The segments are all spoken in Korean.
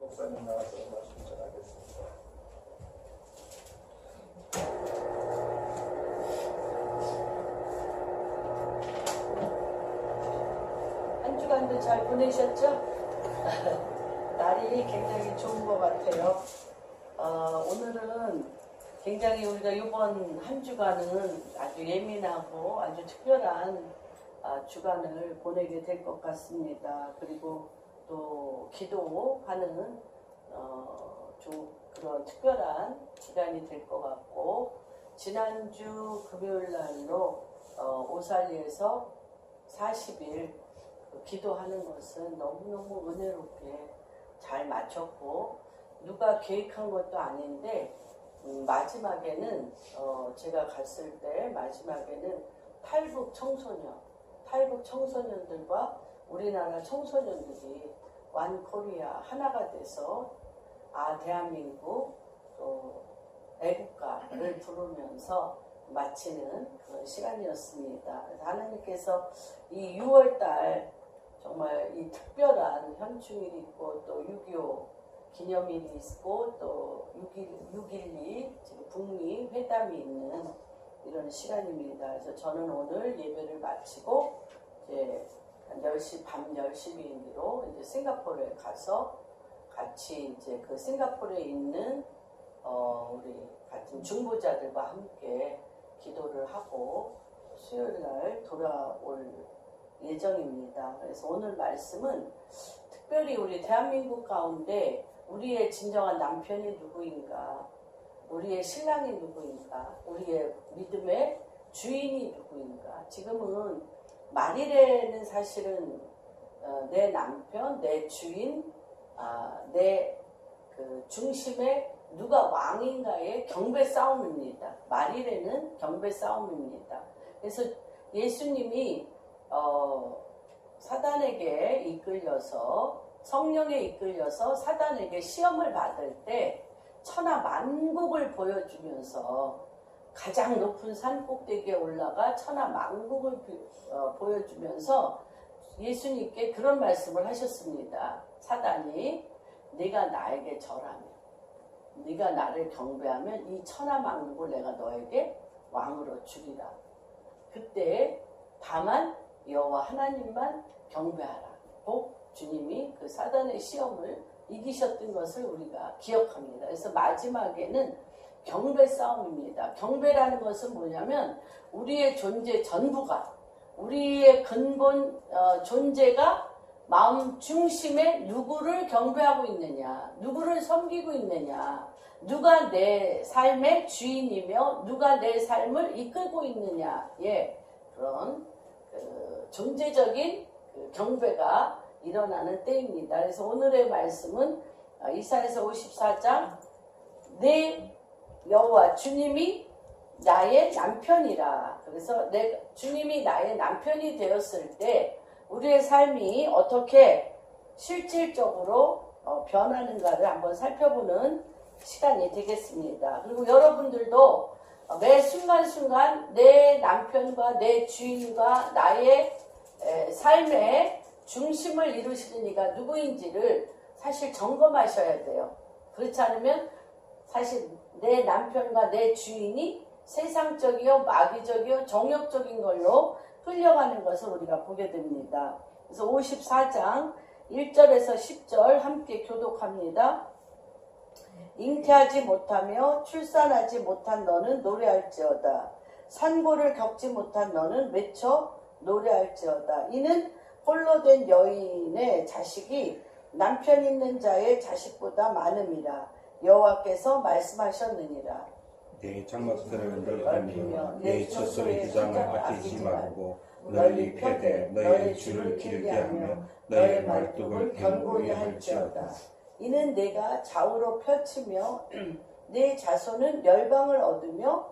목사님 나와서 말씀 전하겠습니다. 한 주간도 잘 보내셨죠? 날이 굉장히 좋은 것 같아요. 오늘은 굉장히 우리가 이번 한 주간은 아주 예민하고 아주 특별한 주간을 보내게 될 것 같습니다. 그리고 또 기도하는 그런 특별한 시간이 될 것 같고, 지난주 금요일 날로 오살리에서 40일 기도하는 것은 너무너무 은혜롭게 잘 마쳤고, 누가 계획한 것도 아닌데 마지막에는 제가 갔을 때 마지막에는 탈북 청소년들과 우리나라 청소년들이 완 코리아 하나가 돼서 대한민국 또 애국가를 부르면서 마치는 그런 시간이었습니다. 하나님께서 이 6월달 정말 이 특별한 현충일이 있고 또 6.25 기념일이 있고 또 6.12 지금 북미 회담이 있는 이런 시간입니다. 그래서 저는 오늘 예배를 마치고 이제 한 10시, 밤 10시 비행기로 이제 싱가포르에 가서 같이 이제 그 싱가포르에 있는 우리 같은 중보자들과 함께 기도를 하고 수요일 날 돌아올 예정입니다. 그래서 오늘 말씀은 특별히 우리 대한민국 가운데 우리의 진정한 남편이 누구인가, 우리의 신랑이 누구인가, 우리의 믿음의 주인이 누구인가. 지금은 말이래는 사실은 내 남편, 내 주인, 내 그 중심에 누가 왕인가의 경배 싸움입니다. 말이래는 경배 싸움입니다. 그래서 예수님이 사단에게 이끌려서, 성령에 이끌려서 사단에게 시험을 받을 때 천하 만국을 보여주면서 가장 높은 산 꼭대기에 올라가 천하 만국을 보여주면서 예수님께 그런 말씀을 하셨습니다. 사단이 네가 나에게 절하면, 네가 나를 경배하면 이 천하 만국을 내가 너에게 왕으로 주리라. 그때 다만 여호와 하나님만 경배하라고 주님이 그 사단의 시험을 이기셨던 것을 우리가 기억합니다. 그래서 마지막에는 경배 싸움입니다. 경배라는 것은 뭐냐면 우리의 존재 전부가, 우리의 근본 존재가 마음 중심에 누구를 경배하고 있느냐, 누구를 섬기고 있느냐, 누가 내 삶의 주인이며 누가 내 삶을 이끌고 있느냐의 그런 존재적인 경배가 일어나는 때입니다. 그래서 오늘의 말씀은 이사야서 54장 내 여호와 주님이 나의 남편이라. 그래서 주님이 나의 남편이 되었을 때 우리의 삶이 어떻게 실질적으로 변하는가를 한번 살펴보는 시간이 되겠습니다. 그리고 여러분들도 매 순간순간 내 남편과 내 주인과 나의 삶의 중심을 이루시는 이가 누구인지를 사실 점검하셔야 돼요. 그렇지 않으면 사실 내 남편과 내 주인이 세상적이요, 마귀적이요, 정욕적인 걸로 끌려가는 것을 우리가 보게 됩니다. 그래서 54장 1절에서 10절 함께 교독합니다. 잉태하지 못하며 출산하지 못한 너는 노래할지어다. 산고를 겪지 못한 너는 외쳐 노래할지어다. 이는 홀로 된 여인의 자식이 남편 있는 자의 자식보다 많음이라. 여호와께서 말씀하셨느니라. 내 장막들을 넓히며 내 젖소의 기장을 아끼지 말고 널리 펴되 너의 줄을 길게 하며 너의 말뚝을 견고히 할지어다. 이는 내가 좌우로 펼치며 내 자손은 열방을 얻으며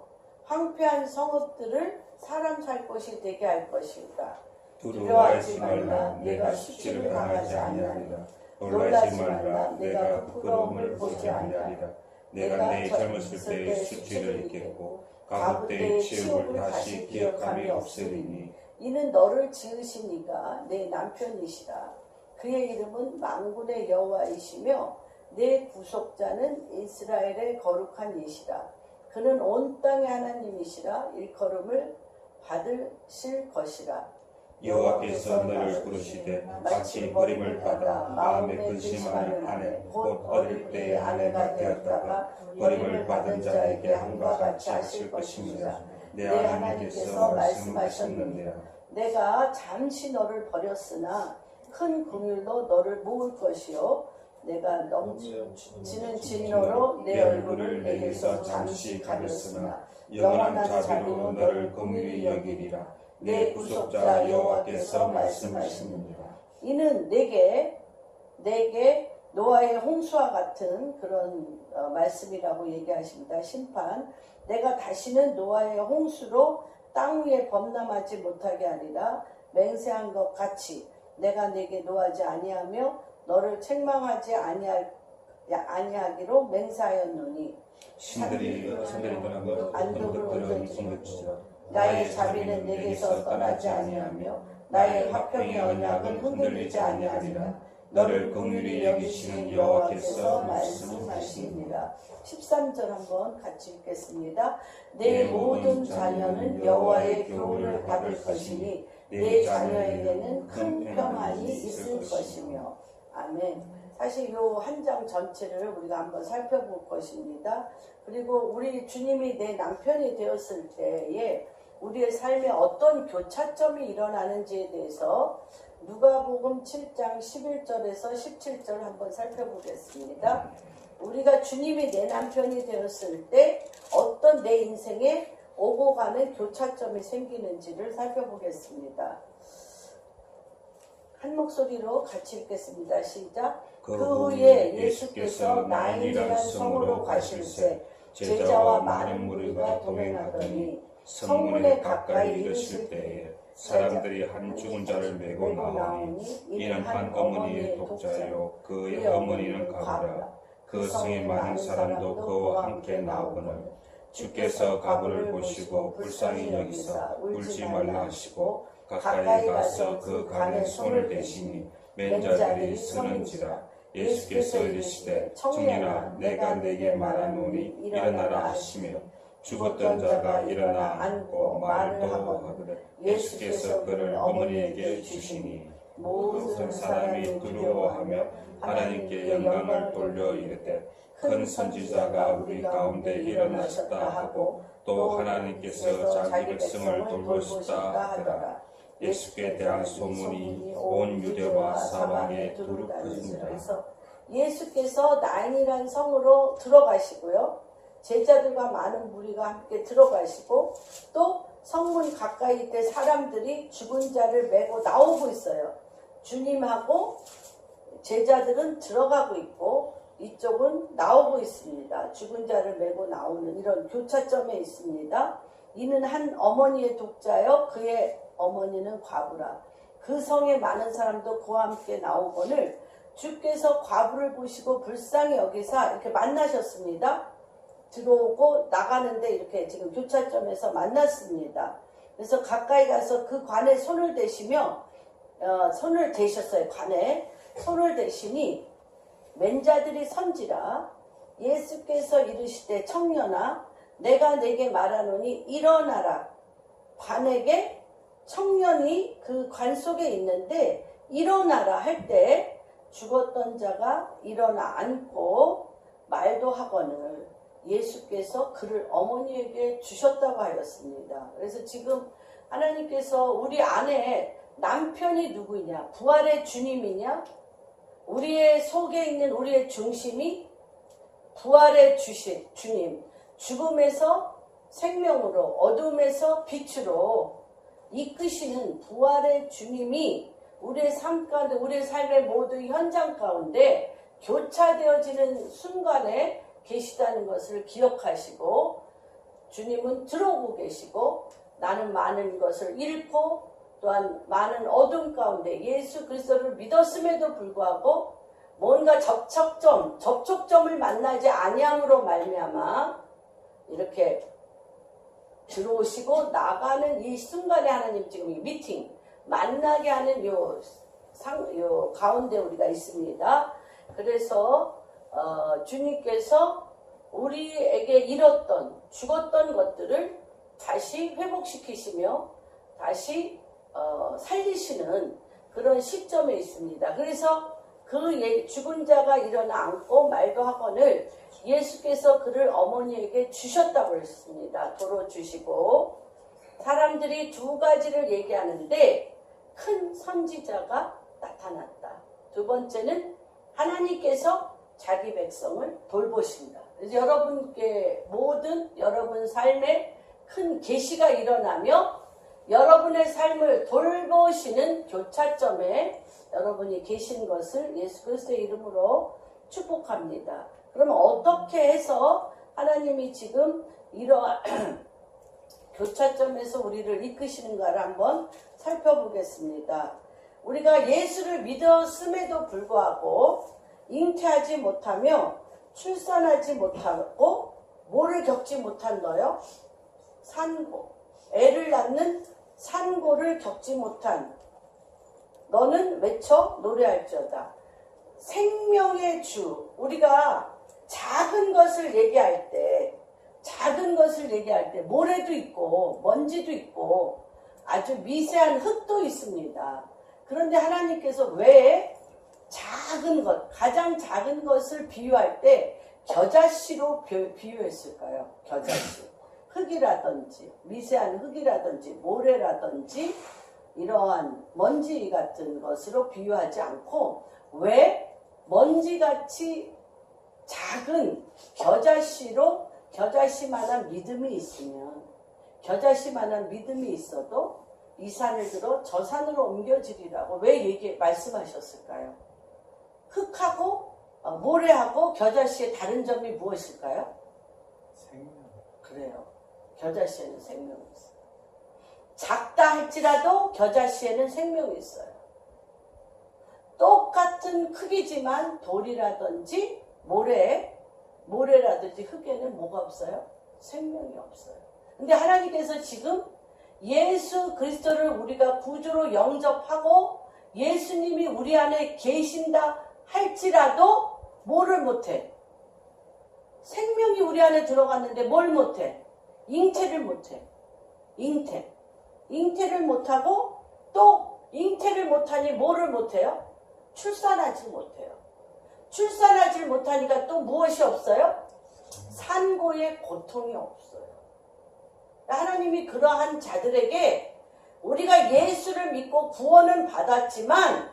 황폐한 성읍들을 사람 살 곳이 되게 할 것이다. 두려워하지 말라. 내가 수치를 당하지 아니하리라. 놀라지 말라. 내가 부끄러움을 보지 아니하리라. 내가 내 젊었을 때의 수치를 잊겠고 가부 때의 치욕을 다시 기억함이 없으리니 이는 너를 지으신 이가 내 남편이시라. 그의 이름은 만군의 여호와이시며 내 구속자는 이스라엘의 거룩한 이시라. 그는 온 땅의 하나님이시라. 일컬음을 받으실 것이라. 여호와께서 너를 부르시되 마치 버림을 받아 마음에 근심하는 아내 곧 어릴 때의 아내가 되었다가 버림을 받은 자에게 함과 같이 하실 것입니다. 내 하나님께서 말씀하셨느니라. 내가 잠시 너를 버렸으나 큰 긍휼로 너를 모을 것이요 내가 넘치는 진노로 내 얼굴을 내게서 잠시 가렸으나 영원한 자비로 너를 긍휼히 여기리라. 내 구속자 여호와께서 말씀하십니다. 이는 내게 노아의 홍수와 같은 그런 말씀이라고 얘기하십니다. 심판. 내가 다시는 노아의 홍수로 땅 위에 범람하지 못하게 하리라. 맹세한 것 같이 내가 내게 노하지 아니하며 너를 책망하지 아니하기로 맹세하였노니 신들이 떠나고 언덕들은 성급지라. 나의 자비는 내게서 떠나지 아니하며 나의 화평의 언약은 흔들리지 아니하리라. 너를 긍휼히 여기시는 여호와께서 말씀하시니라. 13절 한번 같이 읽겠습니다. 내 모든 자녀는 여호와의 교훈을 받을 것이니 내 자녀에게는 큰 평안이 있을 것이며. 아멘. 사실 이 한 장 전체를 우리가 한번 살펴볼 것입니다. 그리고 우리 주님이 내 남편이 되었을 때에 우리의 삶에 어떤 교차점이 일어나는지에 대해서 누가복음 7장 11절에서 17절 한번 살펴보겠습니다. 우리가 주님이 내 남편이 되었을 때 어떤 내 인생에 오고 가는 교차점이 생기는지를 살펴보겠습니다. 한 목소리로 같이 읽겠습니다. 시작. 그 후에 예수께서 나인이라는 성으로 가실새 제자와 많은 무리가 동행하더니 성문에 가까이 이르실 때에 사람들이 한 죽은 자를 메고 나오니 이는 한 어머니의 독자요 그의 어머니는 가부라. 그 성에 많은 사람도 그와 함께 나오거늘 주께서 가부를 보시고 불쌍히 여기사 울지 말라 하시고 가까이 가서 그 간에 손을 대시니 맨자들이 서는지라. 예수께서 이르시되 청년아 내가 내게 말하노니 일어나라 하시며 죽었던 자가 일어나 앉고 말을 하거늘 예수께서 그를 어머니에게 주시니 모든 사람이 두려워하며 하나님께 영광을 돌려 이르되 큰 선지자가 우리 가운데 일어나셨다 하고 또 하나님께서 자기 백성을 돌보셨다 하더라. 예수께 대한 소문이 온 유대와 사방에 두루 퍼집니다. 예수께서 나인이라는 성으로 들어가시고요. 제자들과 많은 무리가 함께 들어가시고 또 성문 가까이 있을 사람들이 죽은 자를 메고 나오고 있어요. 주님하고 제자들은 들어가고 있고 이쪽은 나오고 있습니다. 죽은 자를 메고 나오는 이런 교차점에 있습니다. 이는 한 어머니의 독자여 그의 어머니는 과부라. 그 성에 많은 사람도 그와 함께 나오거늘 주께서 과부를 보시고 불쌍히 여기사 이렇게 만나셨습니다. 들어오고 나가는데 이렇게 지금 교차점에서 만났습니다. 그래서 가까이 가서 그 관에 손을 대시며 손을 대셨어요. 관에 손을 대시니 맨자들이 선지라. 예수께서 이르시되 청년아 내가 내게 말하노니 일어나라. 관에게 청년이 그 관 속에 있는데 일어나라 할 때 죽었던 자가 일어나 앉고 말도 하거늘 예수께서 그를 어머니에게 주셨다고 하였습니다. 그래서 지금 하나님께서 우리 안에 남편이 누구냐? 부활의 주님이냐? 우리의 속에 있는 우리의 중심이 부활의 주님, 죽음에서 생명으로, 어둠에서 빛으로 이끄시는 부활의 주님이 우리의 삶 가운데, 우리의 삶의 모든 현장 가운데 교차되어지는 순간에 계시다는 것을 기억하시고 주님은 들어오고 계시고 나는 많은 것을 잃고 또한 많은 어둠 가운데 예수 그리스도를 믿었음에도 불구하고 뭔가 접촉점을 만나지 아니함으로 말미암아 이렇게 들어오시고 나가는 이 순간에 하나님 지금 이 미팅 만나게 하는 요 가운데 우리가 있습니다. 그래서 주님께서 우리에게 잃었던, 죽었던 것들을 다시 회복시키시며 다시 살리시는 그런 시점에 있습니다. 그래서 그 죽은 자가 일어나 앉고 말도 하거늘 예수께서 그를 어머니에게 주셨다고 했습니다. 도로 주시고, 사람들이 두 가지를 얘기하는데 큰 선지자가 나타났다. 두 번째는 하나님께서 자기 백성을 돌보신다. 그래서 여러분께 모든 여러분 삶에 큰 계시가 일어나며 여러분의 삶을 돌보시는 교차점에 여러분이 계신 것을 예수 그리스도의 이름으로 축복합니다. 그러면 어떻게 해서 하나님이 지금 이러한 교차점에서 우리를 이끄시는가를 한번 살펴보겠습니다. 우리가 예수를 믿었음에도 불구하고 잉태하지 못하며 출산하지 못하고 뭐를 겪지 못한다요? 산고. 애를 낳는 산고를 겪지 못한 너는 외쳐 노래할지어다. 생명의 주. 우리가 작은 것을 얘기할 때 모래도 있고 먼지도 있고 아주 미세한 흙도 있습니다. 그런데 하나님께서 왜 작은 것, 가장 작은 것을 비유할 때 겨자씨로 비유했을까요? 겨자씨. 흙이라든지 미세한 흙이라든지 모래라든지 이러한 먼지 같은 것으로 비유하지 않고 왜 먼지같이 작은 겨자씨로, 겨자씨만한 믿음이 있으면, 겨자씨만한 믿음이 있어도 이 산을 들어 저 산으로 옮겨지리라고 왜 말씀하셨을까요? 흙하고 모래하고 겨자씨의 다른 점이 무엇일까요? 생명. 그래요. 겨자씨에는 생명이 있어요. 작다 할지라도 겨자씨에는 생명이 있어요. 똑같은 크기지만 돌이라든지 모래라든지 흙에는 뭐가 없어요? 생명이 없어요. 근데 하나님께서 지금 예수 그리스도를 우리가 구주로 영접하고 예수님이 우리 안에 계신다 할지라도 뭐를 못해? 생명이 우리 안에 들어갔는데 뭘 못해? 잉태를 못해. 잉태를 못하고 또 잉태를 못하니 뭐를 못해요? 출산하지 못해요. 출산하지 못하니까 또 무엇이 없어요? 산고의 고통이 없어요. 하나님이 그러한 자들에게 우리가 예수를 믿고 구원은 받았지만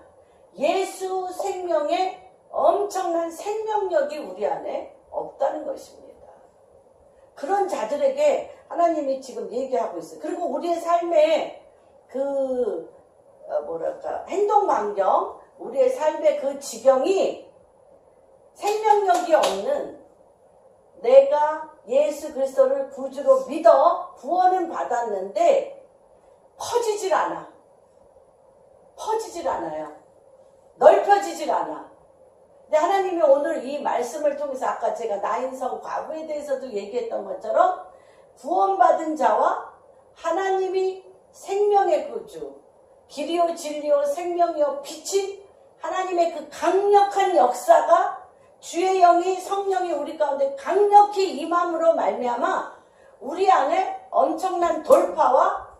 예수 생명의 엄청난 생명력이 우리 안에 없다는 것입니다. 그런 자들에게 하나님이 지금 얘기하고 있어요. 그리고 우리의 삶의 행동 반경, 우리의 삶의 그 지경이 생명력이 없는, 내가 예수 그리스도를 구주로 믿어 구원은 받았는데 퍼지질 않아요. 넓혀지질 않아. 근데 하나님이 오늘 이 말씀을 통해서 아까 제가 나인성 과부에 대해서도 얘기했던 것처럼 구원받은 자와 하나님이 생명의 구주, 길이요 진리요 생명이요 빛이 하나님의 그 강력한 역사가 주의 영이 성령이 우리 가운데 강력히 임함으로 말미암아 우리 안에 엄청난 돌파와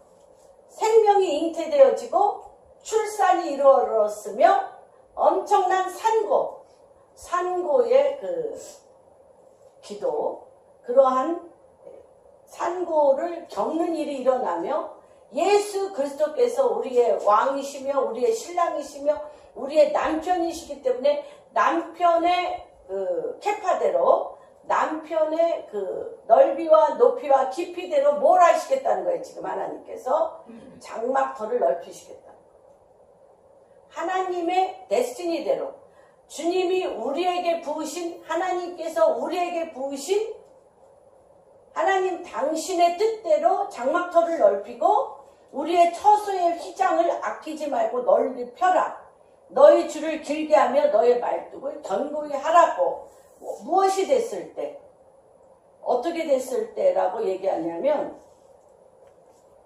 생명이 잉태되어지고 출산이 이루어졌으며 엄청난 산고의 그 기도, 그러한 산고를 겪는 일이 일어나며 예수 그리스도께서 우리의 왕이시며 우리의 신랑이시며 우리의 남편이시기 때문에 남편의 그 캐파대로, 남편의 그 넓이와 높이와 깊이대로 뭘 하시겠다는 거예요. 지금 하나님께서 장막터를 넓히시겠다. 하나님의 데스티니대로 주님이 우리에게 부으신, 하나님께서 우리에게 부으신 하나님 당신의 뜻대로 장막터를 넓히고 우리의 처소의 휘장을 아끼지 말고 넓혀라. 너희 줄을 길게 하며 너의 말뚝을 견고히 하라고. 무엇이 됐을 때, 어떻게 됐을 때라고 얘기하냐면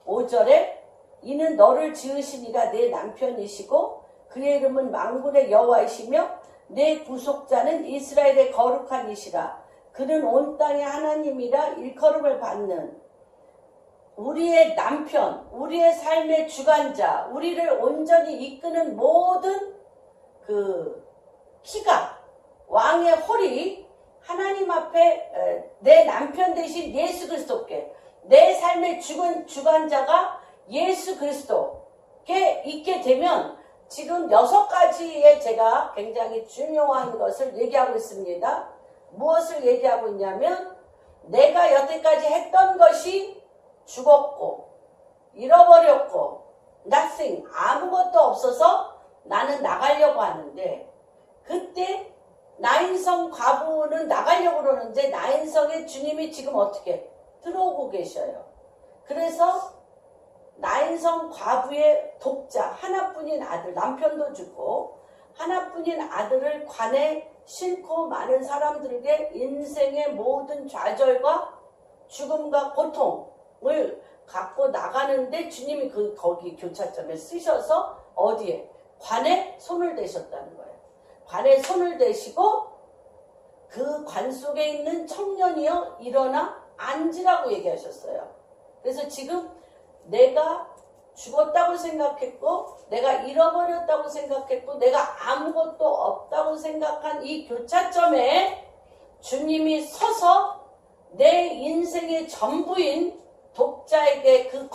5절에 이는 너를 지으시니가 내 남편이시고 그의 이름은 만군의 여호와이시며 내 구속자는 이스라엘의 거룩한 이시라. 그는 온 땅의 하나님이라 일컬음을 받는 우리의 남편, 우리의 삶의 주관자, 우리를 온전히 이끄는 모든 그 키가, 왕의 홀이 하나님 앞에 내 남편 대신 예수 그리스도께, 내 삶의 주관자가 예수 그리스도께 있게 되면, 지금 6가지의 제가 굉장히 중요한 것을 얘기하고 있습니다. 무엇을 얘기하고 있냐면, 내가 여태까지 했던 것이 죽었고 잃어버렸고 nothing, 아무것도 없어서 나는 나가려고 하는데, 그때 나인성 과부는 나가려고 그러는데 나인성의 주님이 지금 어떻게 들어오고 계셔요. 그래서 나인성 과부의 독자, 하나뿐인 아들, 남편도 죽고 하나뿐인 아들을 관에 싣고 많은 사람들에게 인생의 모든 좌절과 죽음과 고통을 갖고 나가는데, 주님이 거기 교차점에 쓰셔서 어디에? 관에 손을 대셨다는 거예요. 관에 손을 대시고 그 관 속에 있는 청년이여 일어나 앉으라고 얘기하셨어요. 그래서 지금 내가 죽었다고 생각했고, 내가 잃어버렸다고 생각했고, 내가 아무것도 없다고 생각한 이 교차점에 주님이 서서 내 인생의 전부인 독자에게 그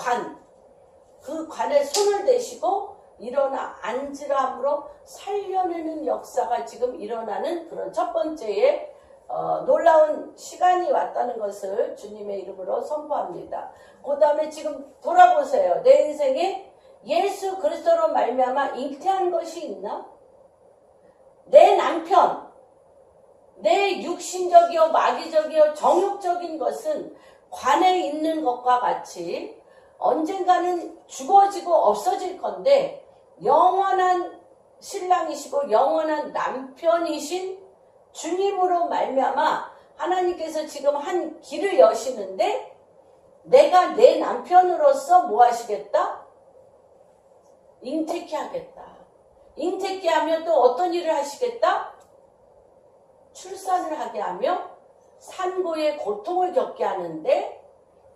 관에 손을 대시고 일어나 앉으라므로 살려내는 역사가 지금 일어나는 그런 첫 번째의 놀라운 시간이 왔다는 것을 주님의 이름으로 선포합니다. 그 다음에 지금 돌아보세요. 내 인생에 예수 그리스도로 말미암아 잉태한 것이 있나? 내 남편, 내 육신적이요 마귀적이요 정욕적인 것은 관에 있는 것과 같이 언젠가는 죽어지고 없어질 건데, 영원한 신랑이시고 영원한 남편이신 주님으로 말미암아 하나님께서 지금 한 길을 여시는데, 내가 내 남편으로서 뭐 하시겠다? 잉태케 하겠다. 잉태케 하면 또 어떤 일을 하시겠다? 출산을 하게 하며 산고의 고통을 겪게 하는데,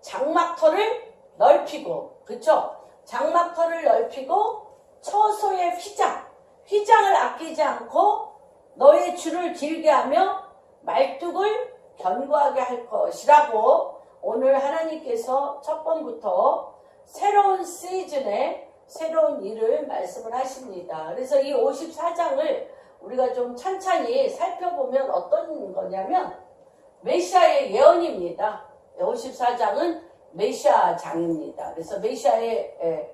장막터를 넓히고, 그쵸? 장막터를 넓히고 처소의 휘장을 아끼지 않고 너의 줄을 길게 하며 말뚝을 견고하게 할 것이라고 오늘 하나님께서 첫 번부터 새로운 시즌에 새로운 일을 말씀을 하십니다. 그래서 이 54장을 우리가 좀 찬찬히 살펴보면 어떤 거냐면 메시아의 예언입니다. 54장은 메시아 장입니다. 그래서 메시아의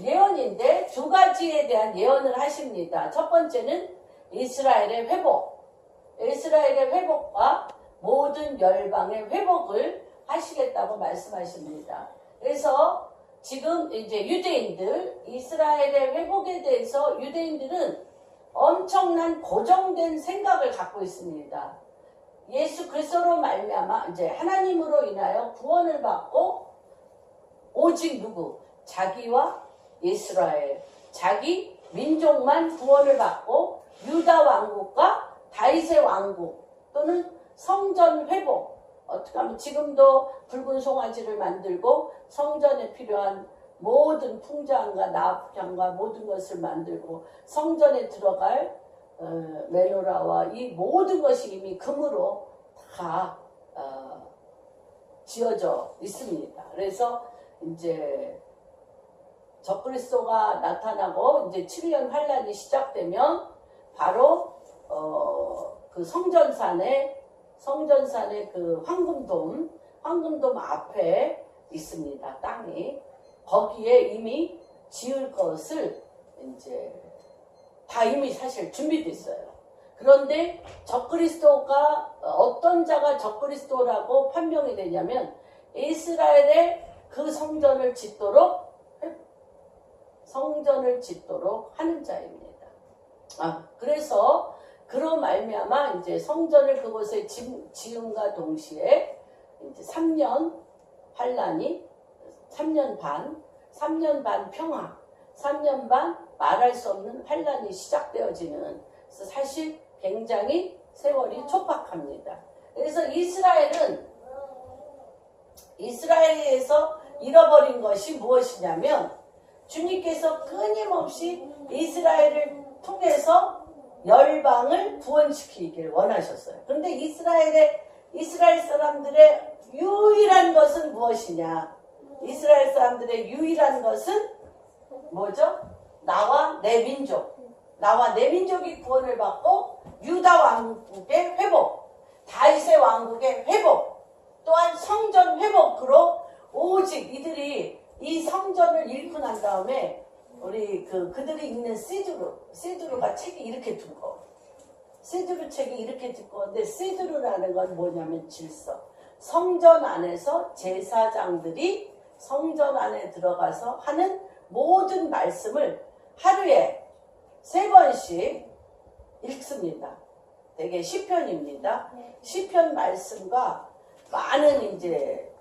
예언인데 2가지에 대한 예언을 하십니다. 첫 번째는 이스라엘의 회복과 모든 열방의 회복을 하시겠다고 말씀하십니다. 그래서 지금 이제 유대인들, 이스라엘의 회복에 대해서 유대인들은 엄청난 고정된 생각을 갖고 있습니다. 예수 그리스도로 말미암아 이제 하나님으로 인하여 구원을 받고, 오직 누구? 자기와 이스라엘, 자기 민족만 구원을 받고 유다 왕국과 다윗의 왕국 또는 성전 회복, 어떻게 하면 지금도 붉은 송아지를 만들고 성전에 필요한 모든 풍장과 나합장과 모든 것을 만들고 성전에 들어갈 메노라와 이 모든 것이 이미 금으로 다 지어져 있습니다. 그래서 이제 적그리스도가 나타나고 이제 7년 환란이 시작되면 바로 그 성전산의 그 황금돔 앞에 있습니다. 땅이. 거기에 이미 지을 것을 이제 다 이미 사실 준비됐어요. 그런데 적그리스도가 어떤 자가 적그리스도라고 판명이 되냐면 이스라엘의 그 성전을 짓도록 하는 자입니다. 그래서 그로 말미암아 이제 성전을 그곳에 지음과 동시에 이제 3년 환란이 3년 반 평화, 3년 반 말할 수 없는 환란이 시작되어지는, 그래서 사실 굉장히 세월이 촉박합니다. 그래서 이스라엘에서 잃어버린 것이 무엇이냐면 주님께서 끊임없이 이스라엘을 통해서 열방을 구원시키길 원하셨어요. 그런데 이스라엘 사람들의 유일한 것은 무엇이냐? 이스라엘 사람들의 유일한 것은 뭐죠? 나와 내 민족이 구원을 받고 유다 왕국의 회복, 다윗의 왕국의 회복, 또한 성전 회복으로 오직 이들이 이 성전을 잃고 난 다음에 우리 그들이 읽는 시드루가 책이 이렇게 두꺼워. 시드루 책이 이렇게 두꺼운데 시드루라는 건 뭐냐면 질서. 성전 안에서 제사장들이 성전 안에 들어가서 하는 모든 말씀을 하루에 3번씩 읽습니다. 되게 시편입니다. 시편 말씀과 많은 이제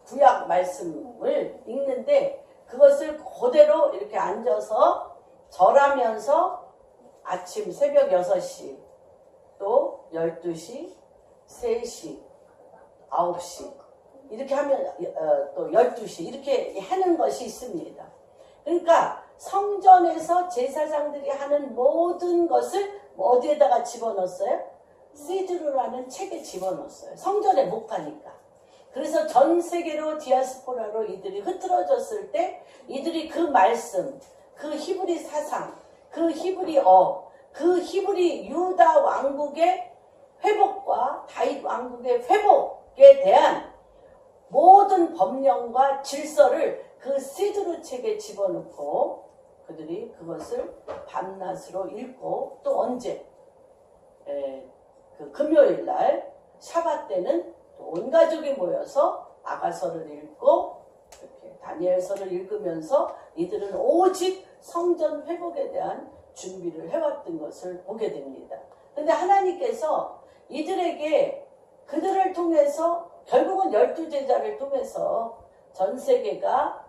구약 말씀을 읽는데 그것을 그대로 이렇게 앉아서 절하면서 아침 새벽 6시 또 12시 3시 9시 이렇게 하면 또 12시 이렇게 하는 것이 있습니다. 그러니까 성전에서 제사장들이 하는 모든 것을 어디에다가 집어넣었어요? 시드루라는 책에 집어넣었어요. 성전에 못 가니까. 그래서 전 세계로 디아스포라로 이들이 흐트러졌을 때 이들이 그 말씀, 그 히브리 사상, 그 히브리어, 그 히브리 유다 왕국의 회복과 다윗 왕국의 회복에 대한 모든 법령과 질서를 그 시드루 책에 집어넣고 그들이 그것을 밤낮으로 읽고 또 언제 그 금요일 날 샤밧 때는 온 가족이 모여서 아가서를 읽고 이렇게 다니엘서를 읽으면서 이들은 오직 성전 회복에 대한 준비를 해왔던 것을 보게 됩니다. 그런데 하나님께서 이들에게 그들을 통해서 결국은 12제자를 통해서 전 세계가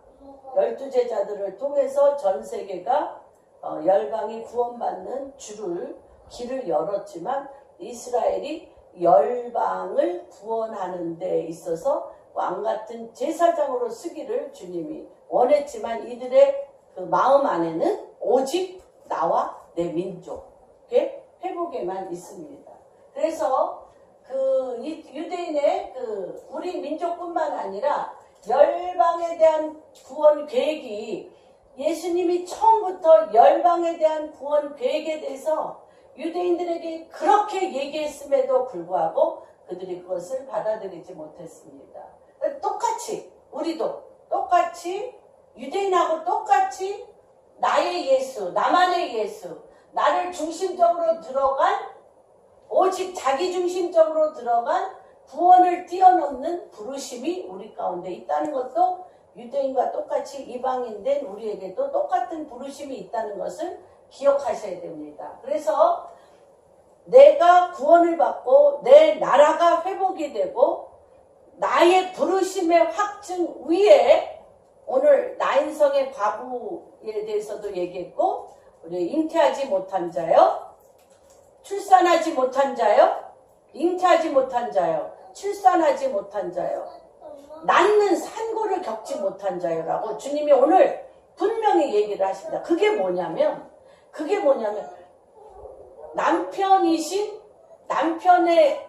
12제자들을 통해서 전 세계가 열방이 구원받는 길을 열었지만 이스라엘이 열방을 구원하는 데 있어서 왕같은 제사장으로 쓰기를 주님이 원했지만 이들의 그 마음 안에는 오직 나와 내 민족의 회복에만 있습니다. 그래서 유대인의 우리 민족뿐만 아니라 열방에 대한 구원 계획이 예수님이 처음부터 열방에 대한 구원 계획에 대해서 유대인들에게 그렇게 얘기했음에도 불구하고 그들이 그것을 받아들이지 못했습니다. 똑같이 우리도 똑같이 유대인하고 똑같이 나의 예수, 나만의 예수, 나를 중심적으로 들어간 오직 자기 중심적으로 들어간 구원을 뛰어넘는 부르심이 우리 가운데 있다는 것도 유대인과 똑같이 이방인된 우리에게도 똑같은 부르심이 있다는 것을 기억하셔야 됩니다. 그래서 내가 구원을 받고 내 나라가 회복이 되고 나의 부르심의 확증 위에 오늘 나인성의 과부에 대해서도 얘기했고 우리 잉태하지 못한 자요, 출산하지 못한 자요, 잉태하지 못한 자요, 출산하지 못한 자요, 낳는 산고를 겪지 못한 자요라고 주님이 오늘 분명히 얘기를 하십니다. 그게 뭐냐면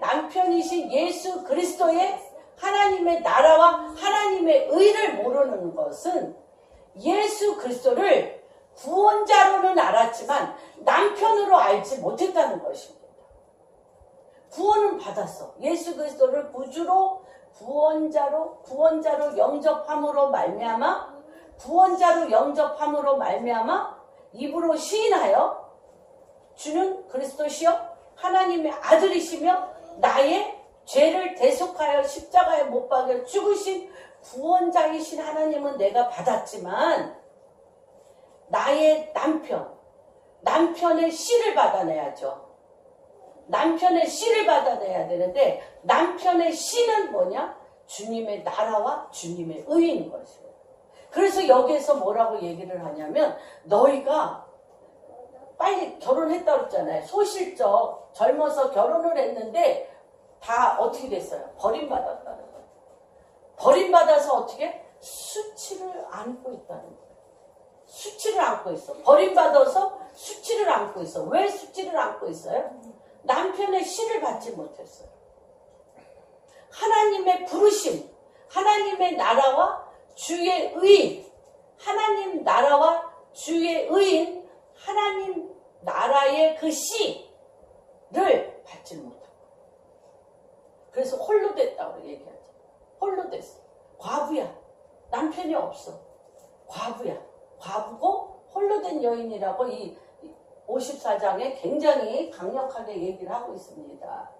남편이신 예수 그리스도의 하나님의 나라와 하나님의 의를 모르는 것은 예수 그리스도를 구원자로는 알았지만 남편으로 알지 못했다는 것입니다. 구원은 받았어. 예수 그리스도를 구주로 구원자로 영접함으로 말미암아 입으로 시인하여 주는 그리스도시여 하나님의 아들이시며 나의 죄를 대속하여 십자가에 못 박여 죽으신 구원자이신 하나님은 내가 받았지만 나의 남편의 씨를 받아내야죠. 남편의 씨를 받아내야 되는데 남편의 씨는 뭐냐? 주님의 나라와 주님의 의인 것이에요. 그래서 여기에서 뭐라고 얘기를 하냐면 너희가 빨리 결혼했다고 했잖아요. 소실적 젊어서 결혼을 했는데 다 어떻게 됐어요? 버림받았다는 거예요. 버림받아서 어떻게? 수치를 안고 있다는 거예요. 수치를 안고 있어. 버림받아서 수치를 안고 있어. 왜 수치를 안고 있어요? 남편의 씨를 받지 못했어요. 하나님의 부르심, 하나님의 나라와 주의 의인, 하나님 나라와 주의 의인, 하나님 나라의 그 씨를 받지 못하고, 그래서 홀로 됐다고 얘기하죠. 홀로 됐어. 과부야. 남편이 없어. 과부야. 과부고 홀로 된 여인이라고 이 54장에 굉장히 강력하게 얘기를 하고 있습니다.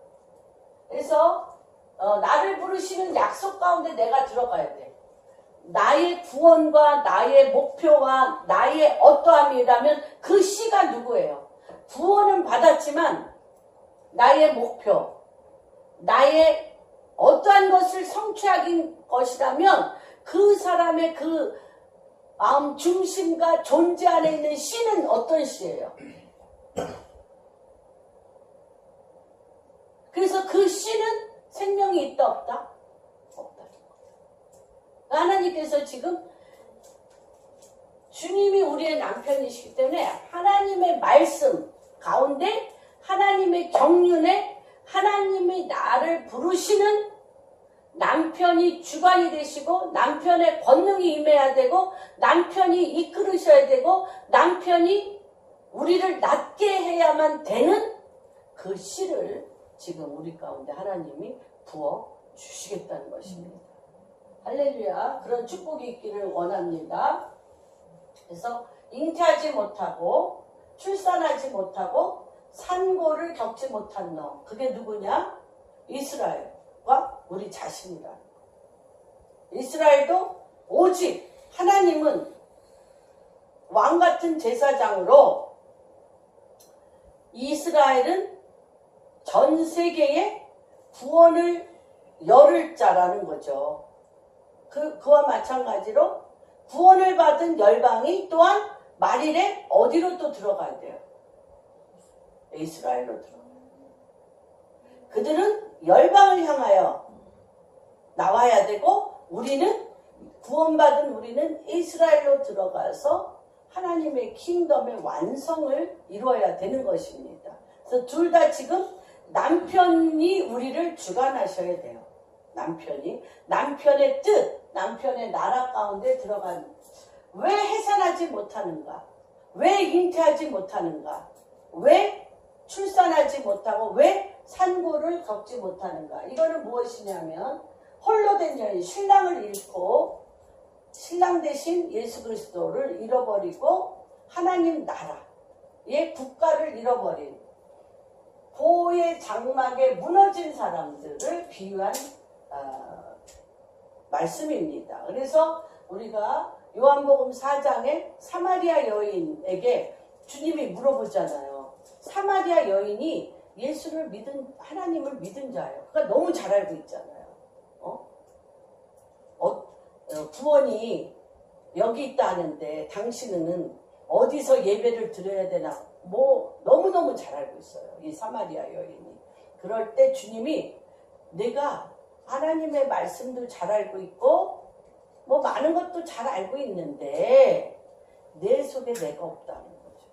그래서 나를 부르시는 약속 가운데 내가 들어가야 돼. 나의 구원과 나의 목표와 나의 어떠함이라면 그 씨가 누구예요? 구원은 받았지만 나의 목표, 나의 어떠한 것을 성취하긴 것이라면 그 사람의 그 마음 중심과 존재 안에 있는 씨는 어떤 씨예요? 그래서 그 씨는 생명이 있다 없다? 없다. 하나님께서 지금 주님이 우리의 남편이시기 때문에 하나님의 말씀 가운데 하나님의 경륜에 하나님이 나를 부르시는 남편이 주관이 되시고 남편의 권능이 임해야 되고 남편이 이끌으셔야 되고 남편이 우리를 낫게 해야만 되는 그 씨를 지금 우리 가운데 하나님이 부어 주시겠다는 것입니다. 할렐루야. 그런 축복이 있기를 원합니다. 그래서 잉태하지 못하고 출산하지 못하고 산고를 겪지 못한 너, 그게 누구냐? 이스라엘과 우리 자신이다. 이스라엘도 오직 하나님은 왕같은 제사장으로 이스라엘은 전 세계에 구원을 열을 자라는 거죠. 그와 마찬가지로 구원을 받은 열방이 또한 말일에 어디로 또 들어가야 돼요? 이스라엘로 들어가요. 그들은 열방을 향하여 나와야 되고 우리는 구원받은 우리는 이스라엘로 들어가서 하나님의 킹덤의 완성을 이루어야 되는 것입니다. 그래서 둘 다 지금 남편이 우리를 주관하셔야 돼요. 남편의 뜻, 남편의 나라 가운데 들어간, 왜 해산하지 못하는가? 왜 잉태하지 못하는가? 왜 출산하지 못하고 왜 산고를 겪지 못하는가? 이거는 무엇이냐면 홀로 된 여인, 신랑을 잃고 신랑 대신 예수 그리스도를 잃어버리고 하나님 나라의 국가를 잃어버린 보호의 장막에 무너진 사람들을 비유한 말씀입니다. 그래서 우리가 요한복음 4장에 사마리아 여인에게 주님이 물어보잖아요. 사마리아 여인이 예수를 믿은, 하나님을 믿은 자예요. 그러니까 너무 잘 알고 있잖아요. 구원이 여기 있다 하는데 당신은 어디서 예배를 드려야 되나? 너무너무 잘 알고 있어요. 이 사마리아 여인이. 그럴 때 주님이 내가 하나님의 말씀도 잘 알고 있고 많은 것도 잘 알고 있는데 내 속에 내가 없다는 거죠.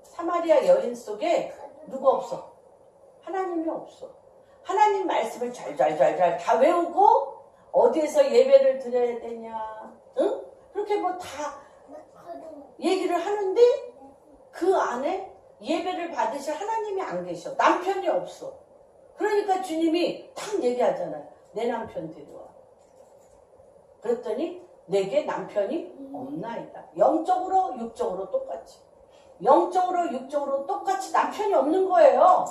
사마리아 여인 속에 누가 없어? 하나님이 없어. 하나님 말씀을 잘 다 외우고 어디에서 예배를 드려야 되냐? 응? 그렇게 다 얘기를 하는데 그 안에 예배를 받으실 하나님이 안 계셔. 남편이 없어. 그러니까 주님이 탁 얘기하잖아요. 내 남편 데려와. 그랬더니 내게 남편이 없나이다. 영적으로 육적으로 똑같이. 영적으로 육적으로 똑같이 남편이 없는 거예요.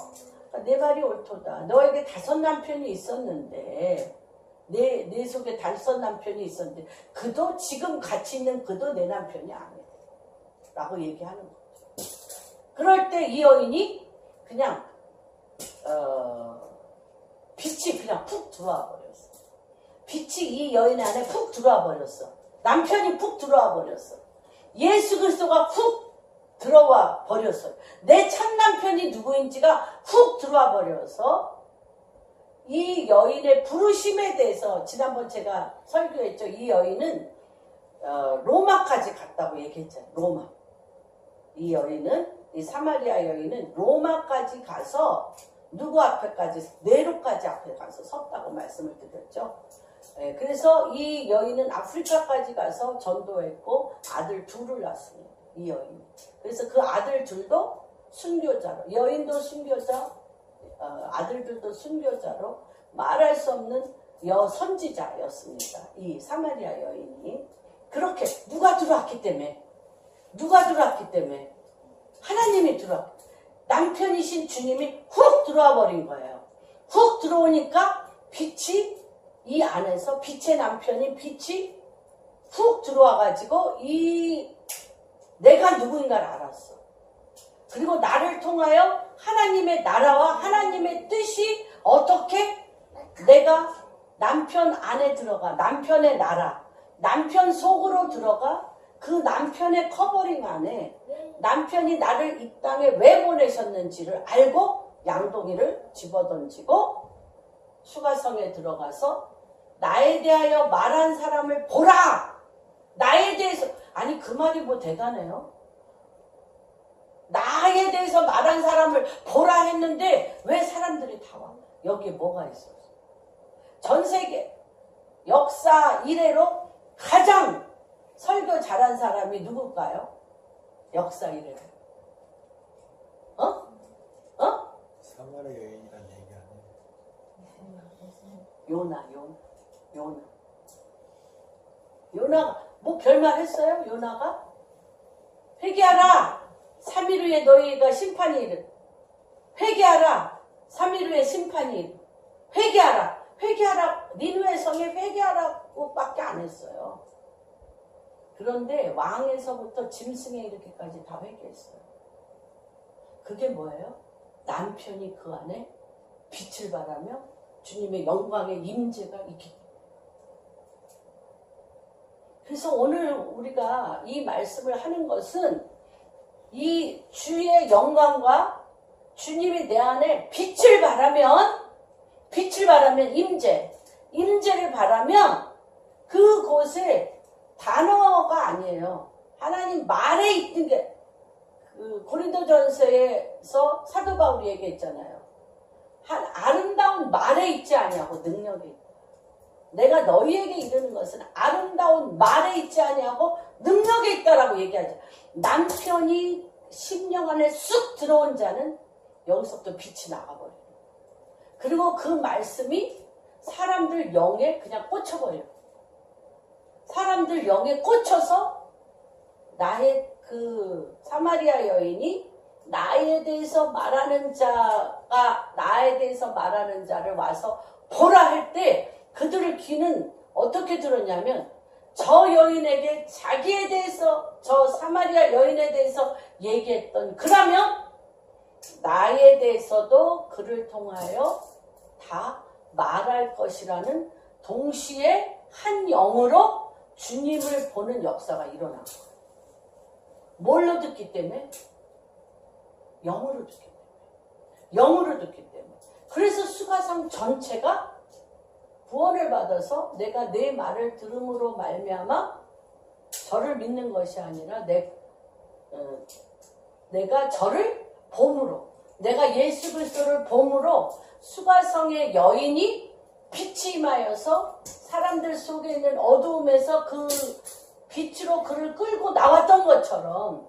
그러니까 내 말이 옳도다. 너에게 5 남편이 있었는데 내 속에 5 남편이 있었는데 그도 지금 같이 있는 그도 내 남편이 아니야. 라고 얘기하는 거죠. 그럴 때 이 여인이 그냥 빛이 그냥 푹 들어와 버렸어. 빛이 이 여인 안에 푹 들어와 버렸어. 남편이 푹 들어와 버렸어. 예수 그리스도가 푹 들어와 버렸어요. 내 첫 남편이 누구인지가 훅 들어와 버려서 이 여인의 부르심에 대해서 지난번 제가 설교했죠. 이 여인은 로마까지 갔다고 얘기했잖아요. 로마. 이 여인은, 이 사마리아 여인은 로마까지 가서 누구 앞에까지, 네로까지 앞에 가서 섰다고 말씀을 드렸죠. 예, 그래서 이 여인은 아프리카까지 가서 전도했고 아들 둘을 낳았습니다. 이 여인. 그래서 그 아들 둘도 순교자로, 여인도 순교자, 아들들도 순교자로 말할 수 없는 선지자였습니다. 이 사마리아 여인이. 그렇게 누가 들어왔기 때문에 하나님이 들어왔기, 남편이신 주님이 훅 들어와 버린 거예요. 훅 들어오니까 빛이 이 안에서, 빛의 남편인 빛이 훅 들어와가지고 내가 누구인가를 알았어. 그리고 나를 통하여 하나님의 나라와 하나님의 뜻이 어떻게 내가 남편 안에 들어가, 남편의 나라, 남편 속으로 들어가, 그 남편의 커버링 안에 남편이 나를 이 땅에 왜 보내셨는지를 알고 양동이를 집어던지고 수가성에 들어가서 나에 대하여 말한 사람을 보라! 나에 대해서, 아니 그 말이 뭐 대단해요? 나에 대해서 말한 사람을 보라 했는데 왜 사람들이 다 와? 여기에 뭐가 있었어? 전 세계 역사 이래로 가장 설교 잘한 사람이 누굴까요? 역사 이래로. 사마리아 여인이란 얘기 아니에요? 요나가 뭐 별말 했어요? 요나가? 회개하라! 3일 후에 너희가 심판이 이르. 회개하라! 3일 후에 심판이 이르. 회개하라! 니느웨 성에 회개하라고 밖에 안 했어요. 그런데 왕에서부터 짐승에 이르기까지 다 회개했어요. 그게 뭐예요? 남편이 그 안에 빛을 발하며 주님의 영광의 임재가 있기 때문에. 그래서 오늘 우리가 이 말씀을 하는 것은 이 주의 영광과 주님이 내 안에 빛을 발하면 임재를 발하면 그곳에 단어가 아니에요. 하나님 말에 있는 게, 그 고린도전서에서 사도 바울이 얘기했잖아요. 한 아름다운 말에 있지 아니하고 능력이 있다. 내가 너희에게 이르는 것은 아름다운 말에 있지 아니하고 능력이 있다라고 얘기하죠. 남편이 심령 안에 쑥 들어온 자는 여기서부터 빛이 나가버려요. 그리고 그 말씀이 사람들 영에 그냥 꽂혀버려요. 사람들 영에 꽂혀서 나의 그 사마리아 여인이 나에 대해서 말하는 자를 와서 보라 할 때 그들의 귀는 어떻게 들었냐면 저 여인에게 자기에 대해서, 저 사마리아 여인에 대해서 얘기했던, 그러면 나에 대해서도 그를 통하여 다 말할 것이라는 동시에 한 영으로 주님을 보는 역사가 일어난 거예요. 뭘로 듣기 때문에? 영으로 듣기 때문에. 그래서 수가성 전체가 구원을 받아서 내가 내 말을 들음으로 말미암아 저를 믿는 것이 아니라 내가 저를 봄으로, 내가 예수 그리스도를 봄으로 수가성의 여인이 빛이 임하여서 사람들 속에 있는 어두움에서 그 빛으로 그를 끌고 나왔던 것처럼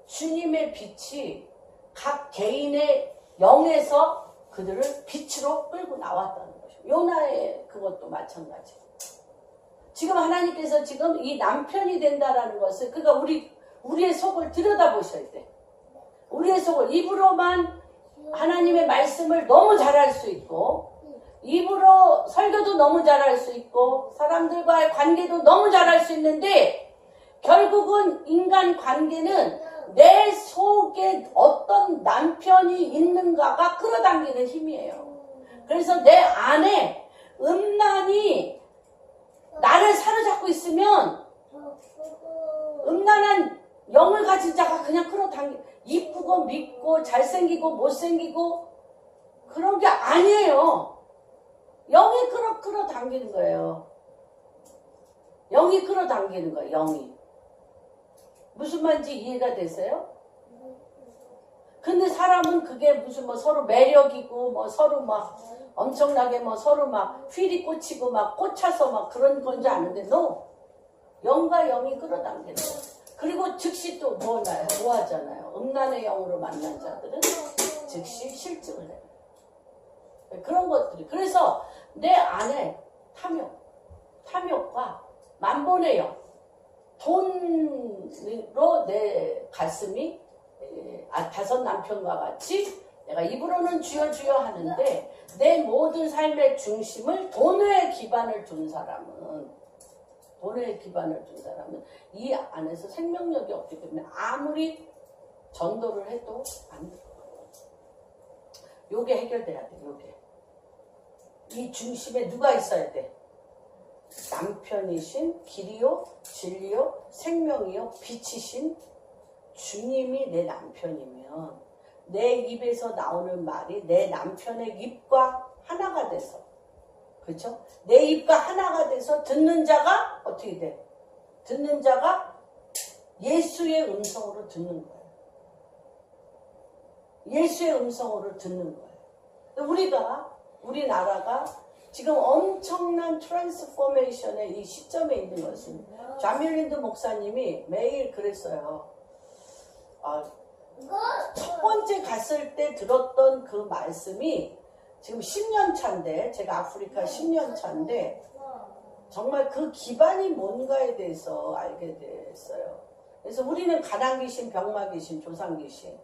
주님의 빛이 각 개인의 영에서 그들을 빛으로 끌고 나왔다는 것이죠. 요나의 그것도 마찬가지. 지금 하나님께서 지금 이 남편이 된다라는 것을, 그러니까 우리의 속을 들여다보셔야 돼. 우리의 속을, 입으로만 하나님의 말씀을 너무 잘할 수 있고, 입으로 설교도 너무 잘할 수 있고, 사람들과의 관계도 너무 잘할 수 있는데, 결국은 인간 관계는 내 속에 어떤 남편이 있는가가 끌어당기는 힘이에요. 그래서 내 안에 음란이 나를 사로잡고 있으면, 음란한 영을 가진 자가 그냥 끌어당기, 이쁘고 밉고 잘생기고 못생기고 그런 게 아니에요. 영이 끌어당기는 거예요. 영이 끌어당기는 거예요. 영이. 무슨 말인지 이해가 되세요? 근데 사람은 그게 무슨 뭐 서로 매력이고 뭐 서로 막 엄청나게 뭐 서로 막 휠이 꽂히고 막 꽂혀서 막 그런 건지 아는데 no. 영과 영이 끌어당기는 거예요. 그리고 즉시 또 뭐 하잖아요. 음란의 영으로 만난 자들은 즉시 실증을 해요. 그런 것들이. 그래서 내 안에 탐욕과 만본의 영, 돈으로 내 가슴이 다섯 남편과 같이 내가 입으로는 주여 주여 하는데 내 모든 삶의 중심을 돈에 기반을 둔 사람은 이 안에서 생명력이 없기 때문에 아무리 전도를 해도 안 돼. 요게 해결돼야 돼. 요게. 이 중심에 누가 있어야 돼? 남편이신 길이요 진리요 생명이요 빛이신 주님이 내 남편이면 내 입에서 나오는 말이 내 남편의 입과 하나가 돼서, 그렇죠? 내 입과 하나가 돼서 듣는 자가 어떻게 돼? 듣는 자가 예수의 음성으로 듣는 거예요. 예수의 음성으로 듣는 거예요. 우리나라가 지금 엄청난 트랜스포메이션의 이 시점에 있는 것은 좌밀린드 목사님이 매일 그랬어요. 첫 번째 갔을 때 들었던 그 말씀이 지금 10년 차인데, 제가 아프리카 10년 차인데 정말 그 기반이 뭔가에 대해서 알게 됐어요. 그래서 우리는 가난 귀신, 병마 귀신, 조상 귀신,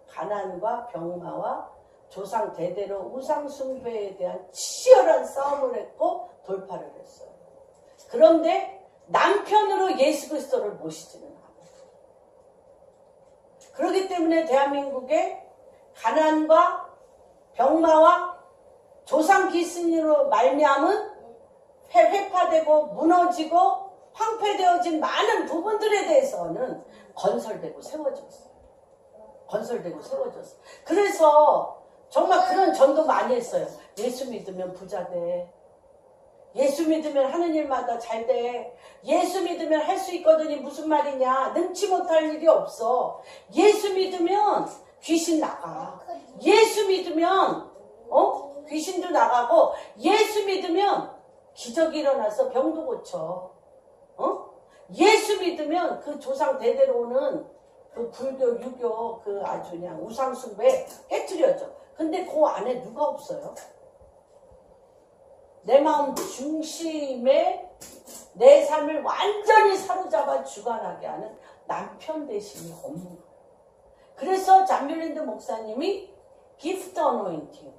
가난과 병마와 조상 대대로 우상 숭배에 대한 치열한 싸움을 했고 돌파를 했어요. 그런데 남편으로 예수 그리스도를 모시지는 않아요. 그렇기 때문에 대한민국의 가난과 병마와 조상 귀신으로 말미암은 회파되고 무너지고 황폐되어진 많은 부분들에 대해서는 건설되고 세워졌어요. 그래서 정말 그런 전도 많이 했어요. 예수 믿으면 부자 돼. 예수 믿으면 하는 일마다 잘 돼. 예수 믿으면 할 수 있거든이 무슨 말이냐. 능치 못할 일이 없어. 예수 믿으면 귀신 나가. 예수 믿으면 귀신도 나가고, 예수 믿으면 기적이 일어나서 병도 고쳐. 예수 믿으면 그 조상 대대로 오는 그 불교, 유교, 그 아주 그냥 우상숭배 깨트려져. 근데 그 안에 누가 없어요? 내 마음 중심에 내 삶을 완전히 사로잡아 주관하게 하는 남편 대신이 없는 거예요. 그래서 잠밀린드 목사님이 기프트 어노인팅,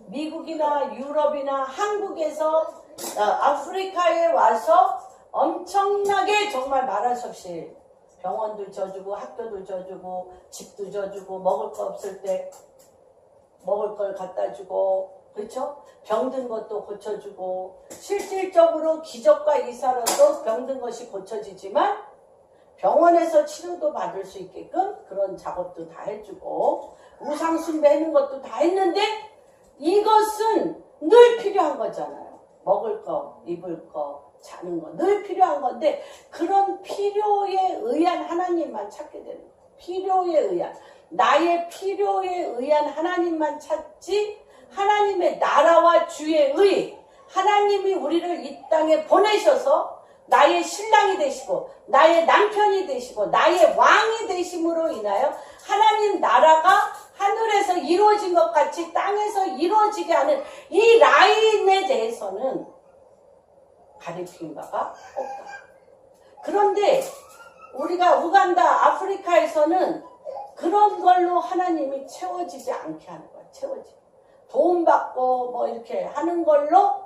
미국이나 유럽이나 한국에서 아프리카에 와서 엄청나게 정말 말할 수 없이 병원도 져주고 학교도 져주고 집도 져주고 먹을 거 없을 때 먹을 걸 갖다 주고, 그렇죠? 병든 것도 고쳐주고, 실질적으로 기적과 이사로도 병든 것이 고쳐지지만 병원에서 치료도 받을 수 있게끔 그런 작업도 다 해주고 우상 숭배하는 것도 다 했는데, 이것은 늘 필요한 거잖아요. 먹을 거, 입을 거, 자는 거 늘 필요한 건데, 그런 필요에 의한 하나님만 찾게 되는 거예요. 필요에 의한, 나의 필요에 의한 하나님만 찾지, 하나님의 나라와 주의 의, 하나님이 우리를 이 땅에 보내셔서 나의 신랑이 되시고 나의 남편이 되시고 나의 왕이 되심으로 인하여 하나님 나라가 하늘에서 이루어진 것 같이 땅에서 이루어지게 하는 이 라인에 대해서는 가리킨 바가 없다. 그런데 우리가 우간다, 아프리카에서는 그런 걸로 하나님이 채워지지 않게 하는 거야. 도움 받고 뭐 이렇게 하는 걸로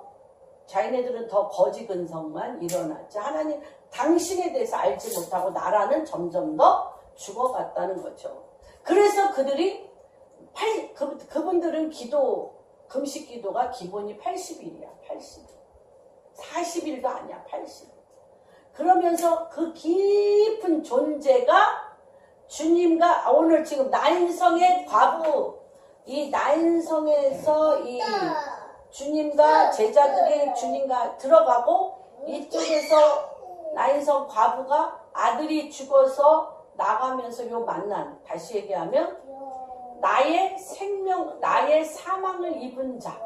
자기네들은 더 거지 근성만 일어났지, 하나님 당신에 대해서 알지 못하고 나라는 점점 더 죽어갔다는 거죠. 그래서 그들이 그분들은 금식 기도가 기본이 80일이야. 80일. 40일도 아니야. 80일. 그러면서 그 깊은 존재가 주님과 오늘 지금 나인성의 과부, 이 나인성에서 이 주님과 제자들이 주님과 들어가고 이쪽에서 나인성 과부가 아들이 죽어서 나가면서 요 만난, 다시 얘기하면 나의 생명, 나의 사망을 입은 자,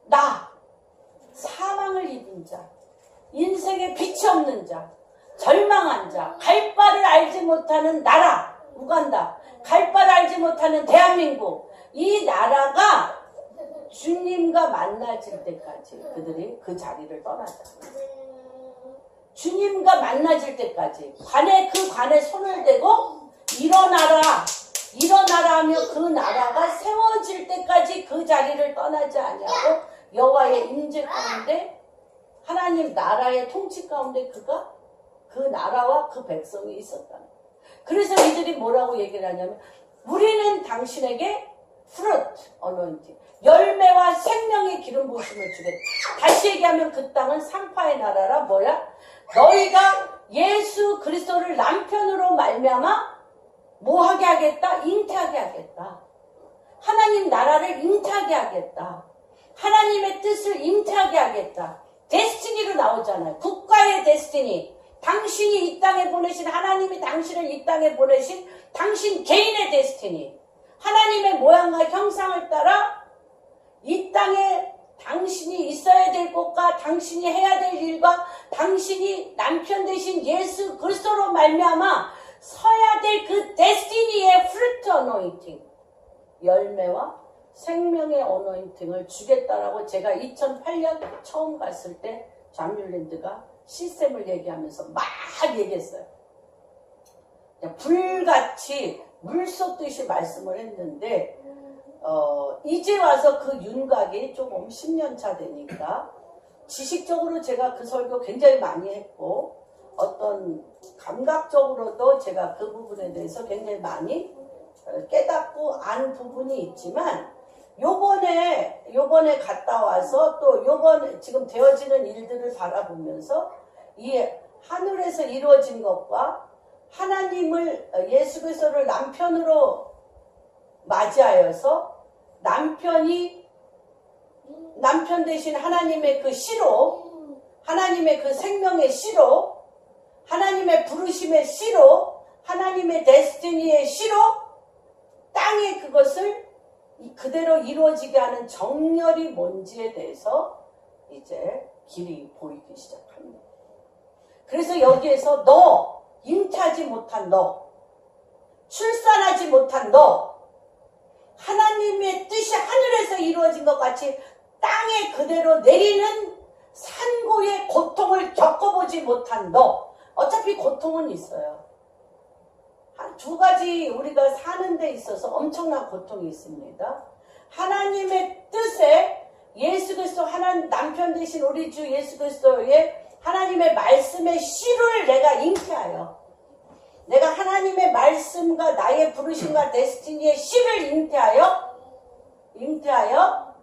나 사망을 입은 자, 인생에 빛이 없는 자, 절망한 자, 갈 바를 알지 못하는 나라, 우간다, 갈 바를 알지 못하는 대한민국, 이 나라가 주님과 만나질 때까지 그들이 그 자리를 떠나자. 주님과 만나질 때까지 그 관에 손을 대고 일어나라 하며 그 나라가 세워질 때까지 그 자리를 떠나지 아니하고 여호와의 임재 가운데 하나님 나라의 통치 가운데 그가 그 나라와 그 백성이 있었다. 그래서 이들이 뭐라고 얘기를 하냐면 우리는 당신에게 fruit anointing, 열매와 생명의 기름 부으심을 주겠다. 다시 얘기하면 그 땅은 상파의 나라라. 뭐야? 너희가 예수 그리스도를 남편으로 말미암아 뭐하게 하겠다? 잉태하게 하겠다. 하나님 나라를 잉태하게 하겠다. 하나님의 뜻을 잉태하게 하겠다. 데스티니로 나오잖아요. 국가의 데스티니. 당신이 이 땅에 보내신, 하나님이 당신을 이 땅에 보내신 당신 개인의 데스티니. 하나님의 모양과 형상을 따라 이 땅에 당신이 있어야 될 곳과 당신이 해야 될 일과 당신이 남편 되신 예수 그리스도로 말미암아 서야 될 그 데스티니의 프루트 어노인팅, 열매와 생명의 어노인팅을 주겠다라고 제가 2008년 처음 갔을 때 장률랜드가 시스템을 얘기하면서 막 얘기했어요. 불같이 물 쏟듯이 말씀을 했는데 이제 와서 그 윤곽이 조금 10년 차 되니까 지식적으로 제가 그 설교 굉장히 많이 했고 어떤 감각적으로도 제가 그 부분에 대해서 굉장히 많이 깨닫고 안 부분이 있지만 요번에 갔다 와서 또 요번에 지금 되어지는 일들을 바라보면서 이 하늘에서 이루어진 것과 하나님을 예수 그리스도를 남편으로 맞이하여서 남편 대신 하나님의 그 씨로, 하나님의 그 생명의 씨로, 하나님의 부르심의 씨로, 하나님의 데스티니의 씨로 땅에 그것을 그대로 이루어지게 하는 정렬이 뭔지에 대해서 이제 길이 보이기 시작합니다. 그래서 여기에서 너, 잉태하지 못한 너, 출산하지 못한 너, 하나님의 뜻이 하늘에서 이루어진 것 같이 땅에 그대로 내리는 산고의 고통을 겪어보지 못한 너. 어차피 고통은 있어요. 한 두 가지 우리가 사는 데 있어서 엄청난 고통이 있습니다. 하나님의 뜻에 예수 그리스도 하나님 남편 되신 우리 주 예수 그리스도의 하나님의 말씀의 씨를 내가 잉태하여, 내가 하나님의 말씀과 나의 부르심과 데스티니의 씨를 잉태하여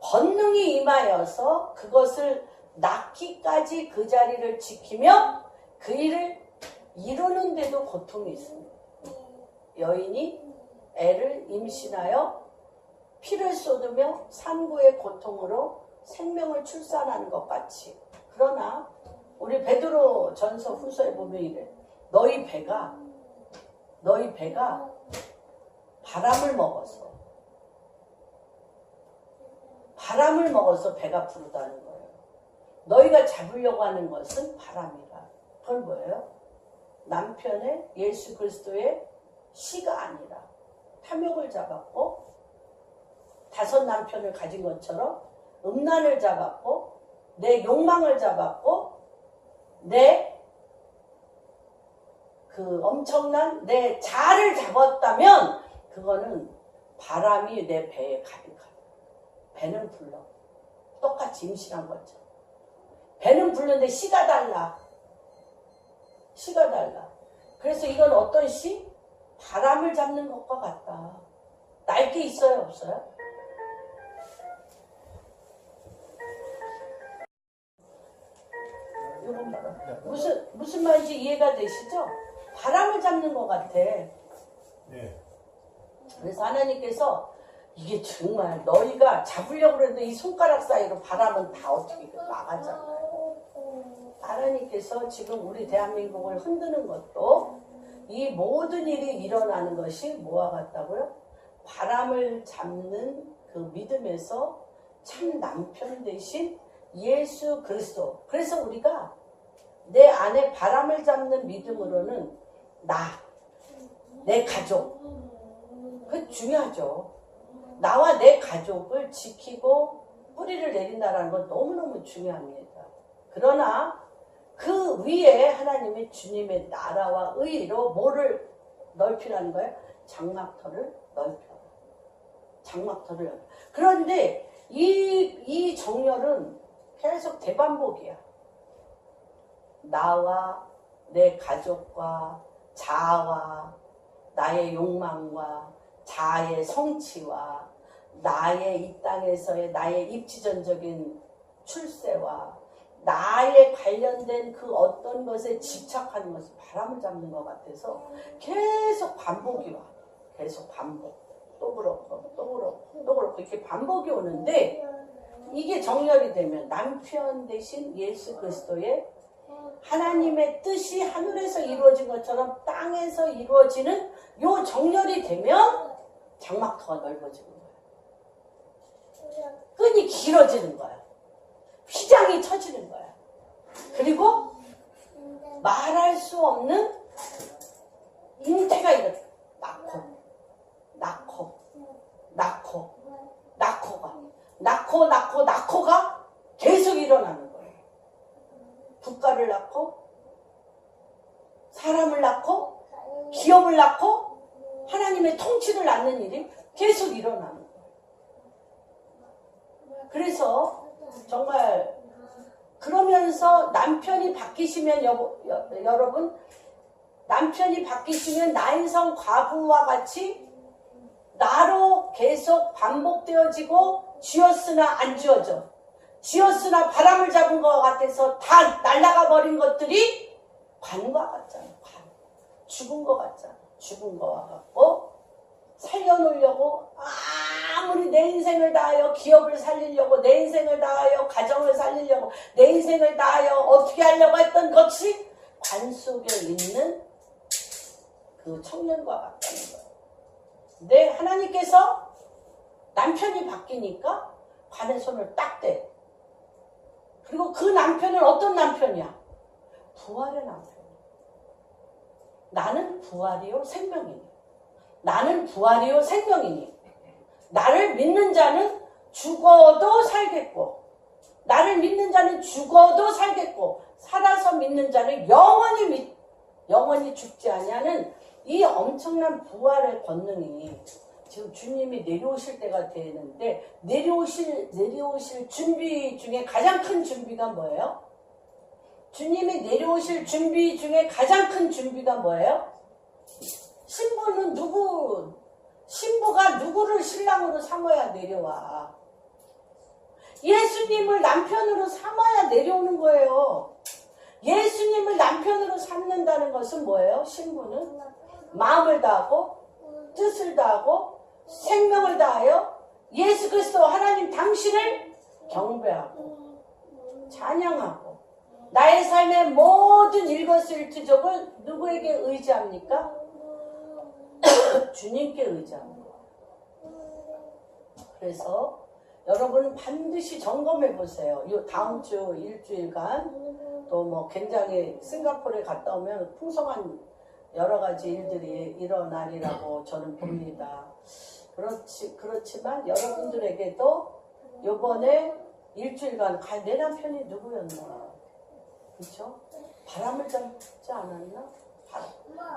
권능이 임하여서 그것을 낳기까지 그 자리를 지키며 그 일을 이루는데도 고통이 있습니다. 여인이 애를 임신하여 피를 쏟으며 산고의 고통으로 생명을 출산하는 것 같이. 그러나 우리 베드로 전서 후서에 보면 이래. 너희 배가 바람을 먹어서 배가 부르다는 거예요. 너희가 잡으려고 하는 것은 바람이라. 그건 뭐예요? 남편의 예수 그리스도의 씨가 아니라 탐욕을 잡았고 5 남편을 가진 것처럼 음란을 잡았고 내 욕망을 잡았고 내 그 엄청난 내 자아를 잡았다면 그거는 바람이 내 배에 가득하다. 배는 불러. 똑같이 임신한 것처럼. 배는 부르는데 씨가 달라. 그래서 이건 어떤 씨? 바람을 잡는 것과 같다. 날개 있어요, 없어요? 이건 봐라. 무슨 말인지 이해가 되시죠? 바람을 잡는 것 같아. 네. 그래서 하나님께서 이게 정말 너희가 잡으려고 그랬는데 이 손가락 사이로 바람은 다 어떻게 나가잖아. 하나님께서 지금 우리 대한민국을 흔드는 것도 이 모든 일이 일어나는 것이 뭐와 같다고요? 바람을 잡는 그 믿음에서 참 남편 대신 예수 그리스도. 그래서 우리가 내 안에 바람을 잡는 믿음으로는 내 가족. 그게 중요하죠. 나와 내 가족을 지키고 뿌리를 내린다는 건 너무너무 중요합니다. 그러나 그 위에 하나님의 주님의 나라와 의로 뭐를 넓히라는 거예요? 장막터를 넓혀라. 장막터를 넓혀. 그런데 이 정열은 계속 대반복이야. 나와 내 가족과 자아와 나의 욕망과 자아의 성취와 나의 이 땅에서의 나의 입지전적인 출세와 나에 관련된 그 어떤 것에 집착하는 것을 바람을 잡는 것 같아서 계속 반복이 와. 계속 반복. 또 그렇고 또 그렇고 또 그렇고 이렇게 반복이 오는데 이게 정렬이 되면 남편 대신 예수 그리스도의 하나님의 뜻이 하늘에서 이루어진 것처럼 땅에서 이루어지는 요 정렬이 되면 장막터가 넓어지는 거야. 끈이 길어지는 거야. 휘장이 쳐지는 거야. 그리고 말할 수 없는 잉태가 일어나. 낳고가 계속 일어나는 거예요. 국가를 낳고 사람을 낳고 기업을 낳고 하나님의 통치를 낳는 일이 계속 일어나는 거예요. 그래서 정말 그러면서 남편이 바뀌시면 여러분 남편이 바뀌시면 나인성 과부와 같이 나로 계속 반복되어지고 쥐었으나 안 쥐어져. 쥐었으나 바람을 잡은 것 같아서 다 날아가 버린 것들이 관과 같잖아. 관. 죽은 것 같잖아. 죽은 거와 같고 살려놓으려고 아무리 내 인생을 다하여 기업을 살리려고 내 인생을 다하여 가정을 살리려고 내 인생을 다하여 어떻게 하려고 했던 것이 관 속에 있는 그 청년과 같다는 거예요. 근데 하나님께서 남편이 바뀌니까 관의 손을 딱 대. 그리고 그 남편은 어떤 남편이야? 부활의 남편이야. 나는 부활이요 생명이니. 나는 부활이요 생명이니. 나를 믿는 자는 죽어도 살겠고 나를 믿는 자는 죽어도 살겠고 살아서 믿는 자는 영원히 죽지 아니하는 이 엄청난 부활의 권능이 지금 주님이 내려오실 때가 되는데 내려오실 준비 중에 가장 큰 준비가 뭐예요? 주님이 내려오실 준비 중에 가장 큰 준비가 뭐예요? 신부가 누구를 신랑으로 삼아야 내려와? 예수님을 남편으로 삼아야 내려오는 거예요. 예수님을 남편으로 삼는다는 것은 뭐예요? 신부는 마음을 다하고 뜻을 다하고 생명을 다하여 예수 그리스도 하나님 당신을 경배하고 찬양하고 나의 삶의 모든 일거수일투족을 누구에게 의지합니까? 주님께 의지합니다. 그래서 여러분 반드시 점검해 보세요. 이 다음 주 일주일간 또 뭐 굉장히 싱가포르에 갔다 오면 풍성한 여러 가지 일들이 일어나리라고 저는 봅니다. 그렇지만 여러분들에게도 이번에 일주일간 내 남편이 누구였나? 그렇죠? 바람을 잡지 않았나?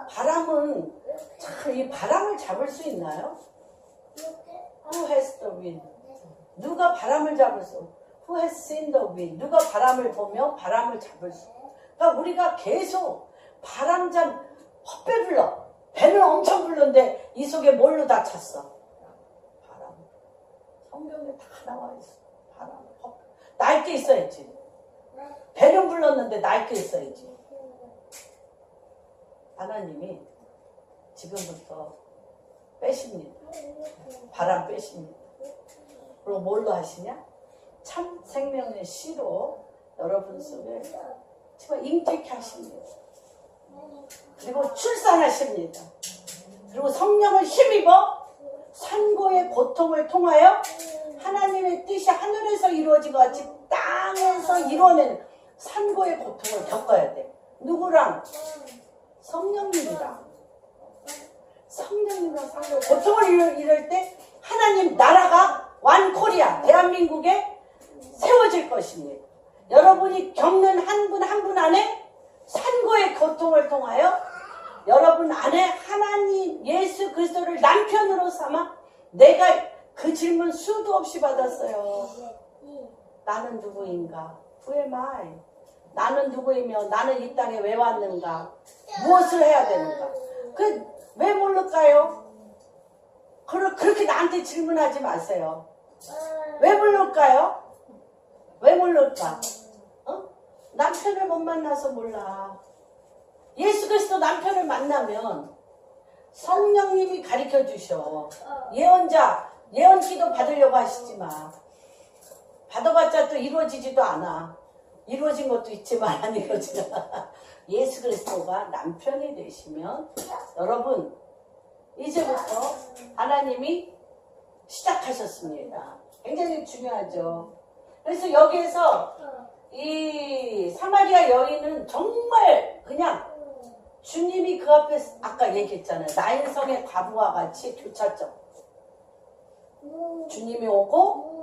바람은 참 이 바람을 잡을 수 있나요? Who has the wind? 누가 바람을 잡을 수? Who has seen the wind? 누가 바람을 보며 바람을 잡을 수? 그러니까 우리가 계속 바람잡 헛배 불러. 배는 엄청 불렀는데 이 속에 뭘로 다 찼어? 바람. 성경에 다 나와 있어. 바람. 날 게 있어야지. 배는 불렀는데 낡게 있어야지. 하나님이 지금부터 빼십니다. 바람 빼십니다. 그리고 뭘로 하시냐? 참 생명의 씨로 여러분 속에 정말 임재케 하십니다. 그리고 출산하십니다. 그리고 성령을 힘입어 산고의 고통을 통하여 하나님의 뜻이 하늘에서 이루어진 것 같이 땅에서 이루어내는 산고의 고통을 겪어야 돼. 누구랑? 성령님이랑. 성령님이랑 산고의 고통을 이룰 때 하나님 나라가 완코리아 대한민국에 세워질 것입니다. 여러분이 겪는 한 분 한 분 안에 산고의 고통을 통하여 여러분 안에 하나님 예수 그리스도를 남편으로 삼아 내가 그 질문 수도 없이 받았어요. 나는 누구인가? Who am I? 나는 누구이며 나는 이 땅에 왜 왔는가? 무엇을 해야 되는가? 왜 모를까요? 그렇게 나한테 질문하지 마세요. 왜 모를까요? 왜 모를까? 남편을 못 만나서 몰라. 예수 그리스도 남편을 만나면 성령님이 가르쳐 주셔. 예언 기도 받으려고 하시지 마. 받아봤자 또 이루어지지도 않아. 이루어진 것도 있지만 안 이루어지잖아. 예수 그리스도가 남편이 되시면 여러분 이제부터 하나님이 시작하셨습니다. 굉장히 중요하죠. 그래서 여기에서 이 사마리아 여인은 정말 그냥 주님이 그 앞에 아까 얘기했잖아요. 나인성의 과부와 같이 교차점. 주님이 오고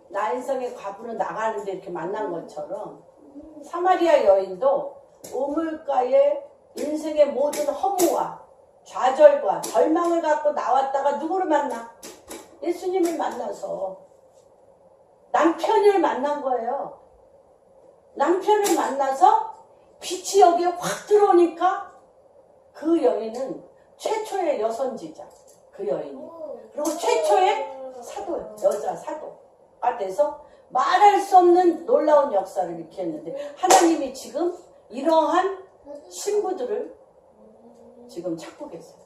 나인성의 과부는 나가는데 이렇게 만난 것처럼 사마리아 여인도 우물가에 인생의 모든 허무와 좌절과 절망을 갖고 나왔다가 누구를 만나? 예수님을 만나서 남편을 만난 거예요. 남편을 만나서 빛이 여기에 확 들어오니까 그 여인은 최초의 여선지자, 그 여인이. 그리고 최초의 사도, 여자 사도가 돼서 말할 수 없는 놀라운 역사를 일으켰는데 하나님이 지금 이러한 신부들을 지금 찾고 계세요.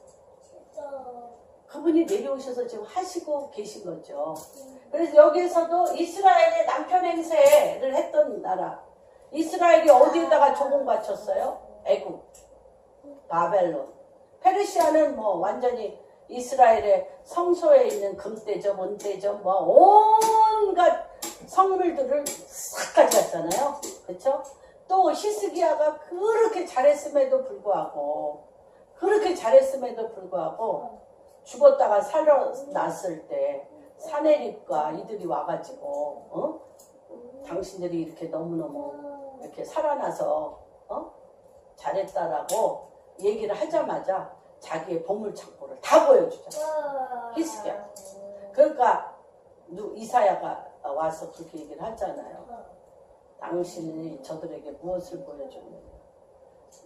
그분이 내려오셔서 지금 하시고 계신 거죠. 그래서 여기에서도 이스라엘의 남편 행세를 했던 나라. 이스라엘이 어디에다가 조공 바쳤어요? 애국, 바벨론. 페르시아는 뭐 완전히 이스라엘의 성소에 있는 금대접, 은대접, 뭐 온갖 성물들을 싹 가져갔잖아요. 그렇죠? 또 히스기야가 그렇게 잘했음에도 불구하고 죽었다가 살아났을 때 사내립과 이들이 와가지고 당신들이 이렇게 너무너무 이렇게 살아나서 잘했다라고 얘기를 하자마자 자기의 보물창고를 다 보여주잖아. 히스기야. 그러니까 이사야가 와서 그렇게 얘기를 하잖아요. 당신이 저들에게 무엇을 보여줬느냐.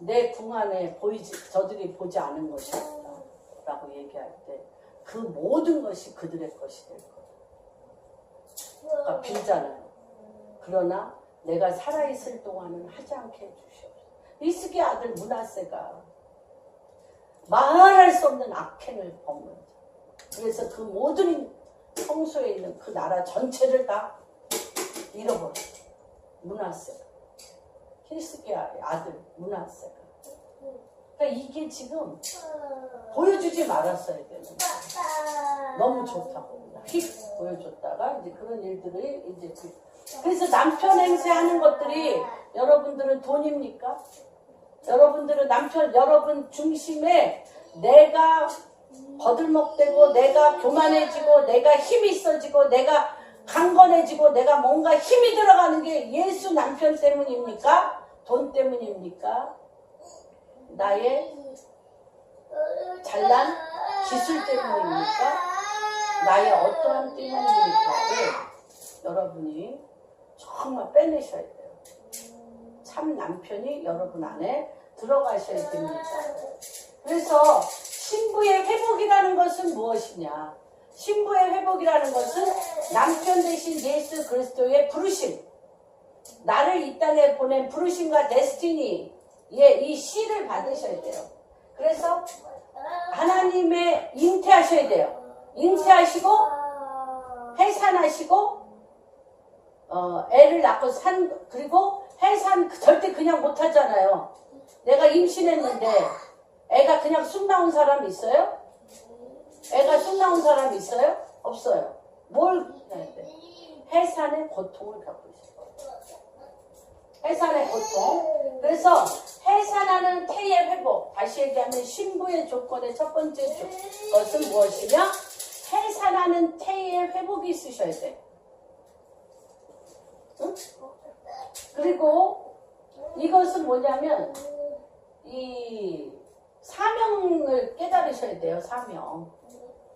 내 궁 안에 저들이 보지 않은 것이 없다 라고 얘기할 때 그 모든 것이 그들의 것이 될 거다. 그러니까 빌잖아요. 그러나 내가 살아있을 동안은 하지 않게 해주시옵소서. 히스기야 아들 므낫세가 말할 수 없는 악행을 범한 자. 그래서 그 모든 성소에 있는 그 나라 전체를 다 잃어버렸어. 므낫세가. 히스기야의 아들 므낫세가. 그러니까 이게 지금 보여주지 말았어야 되는 거예요. 너무 좋다고 휙 보여줬다가 이제 그런 일들이 이제 그래서 남편 행세하는 것들이 여러분들은 돈입니까? 여러분들은 여러분 중심에 내가 거들먹대고 내가 교만해지고 내가 힘이 있어지고 내가 강건해지고 내가 뭔가 힘이 들어가는 게 예수 남편 때문입니까? 돈 때문입니까? 나의 잘난 기술 때문입니까? 나의 어떠한 때문입니까? 여러분이 정말 빼내셔야 돼요. 참 남편이 여러분 안에 들어가셔야 됩니다. 그래서 신부의 회복이라는 것은 무엇이냐? 신부의 회복이라는 것은 남편 대신 예수 그리스도의 부르심. 나를 이 땅에 보낸 부르심과 데스티니 이 씨를 받으셔야 돼요. 그래서 하나님의 잉태하셔야 돼요. 잉태하시고 해산하시고 애를 낳고 그리고 해산 절대 그냥 못하잖아요. 내가 임신했는데 애가 그냥 쑥 나온 사람 있어요? 애가 쑥 나온 사람 있어요? 없어요. 뭘 해야 돼? 해산의 고통을 겪고 있어요. 해산의 고통. 그래서 해산하는 태의 회복. 다시 얘기하면 신부의 조건의 첫 번째 것은 무엇이냐? 해산하는 태의 회복이 있으셔야 돼. 응? 그리고 이것은 뭐냐면 이 사명을 깨달으셔야 돼요.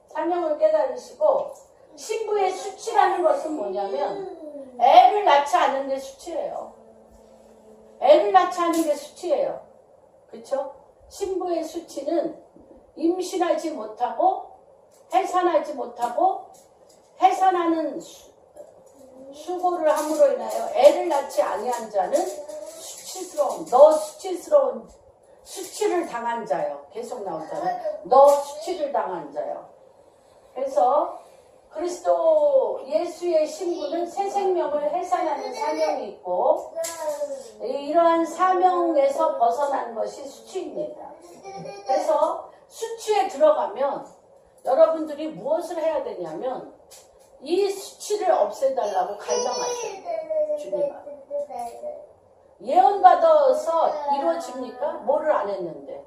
사명을 깨달으시고 신부의 수치라는 것은 뭐냐면 애를 낳지 않는 게 수치예요. 애를 낳지 않는 게 수치예요. 그렇죠? 신부의 수치는 임신하지 못하고 해산하지 못하고 해산하는 수고를 함으로 인하여 애를 낳지 아니한 자는 수치스러운 수치를 당한 자요. 계속 나오잖아요. 수치를 당한 자요. 그래서 그리스도 예수의 신부는 새 생명을 해산하는 사명이 있고 이러한 사명에서 벗어난 것이 수치입니다. 그래서 수치에 들어가면 여러분들이 무엇을 해야 되냐면 이 수치를 없애달라고 갈망하셔야 돼요. 주님 앞에. 예언 받아서 이루어집니까? 뭐를 안 했는데.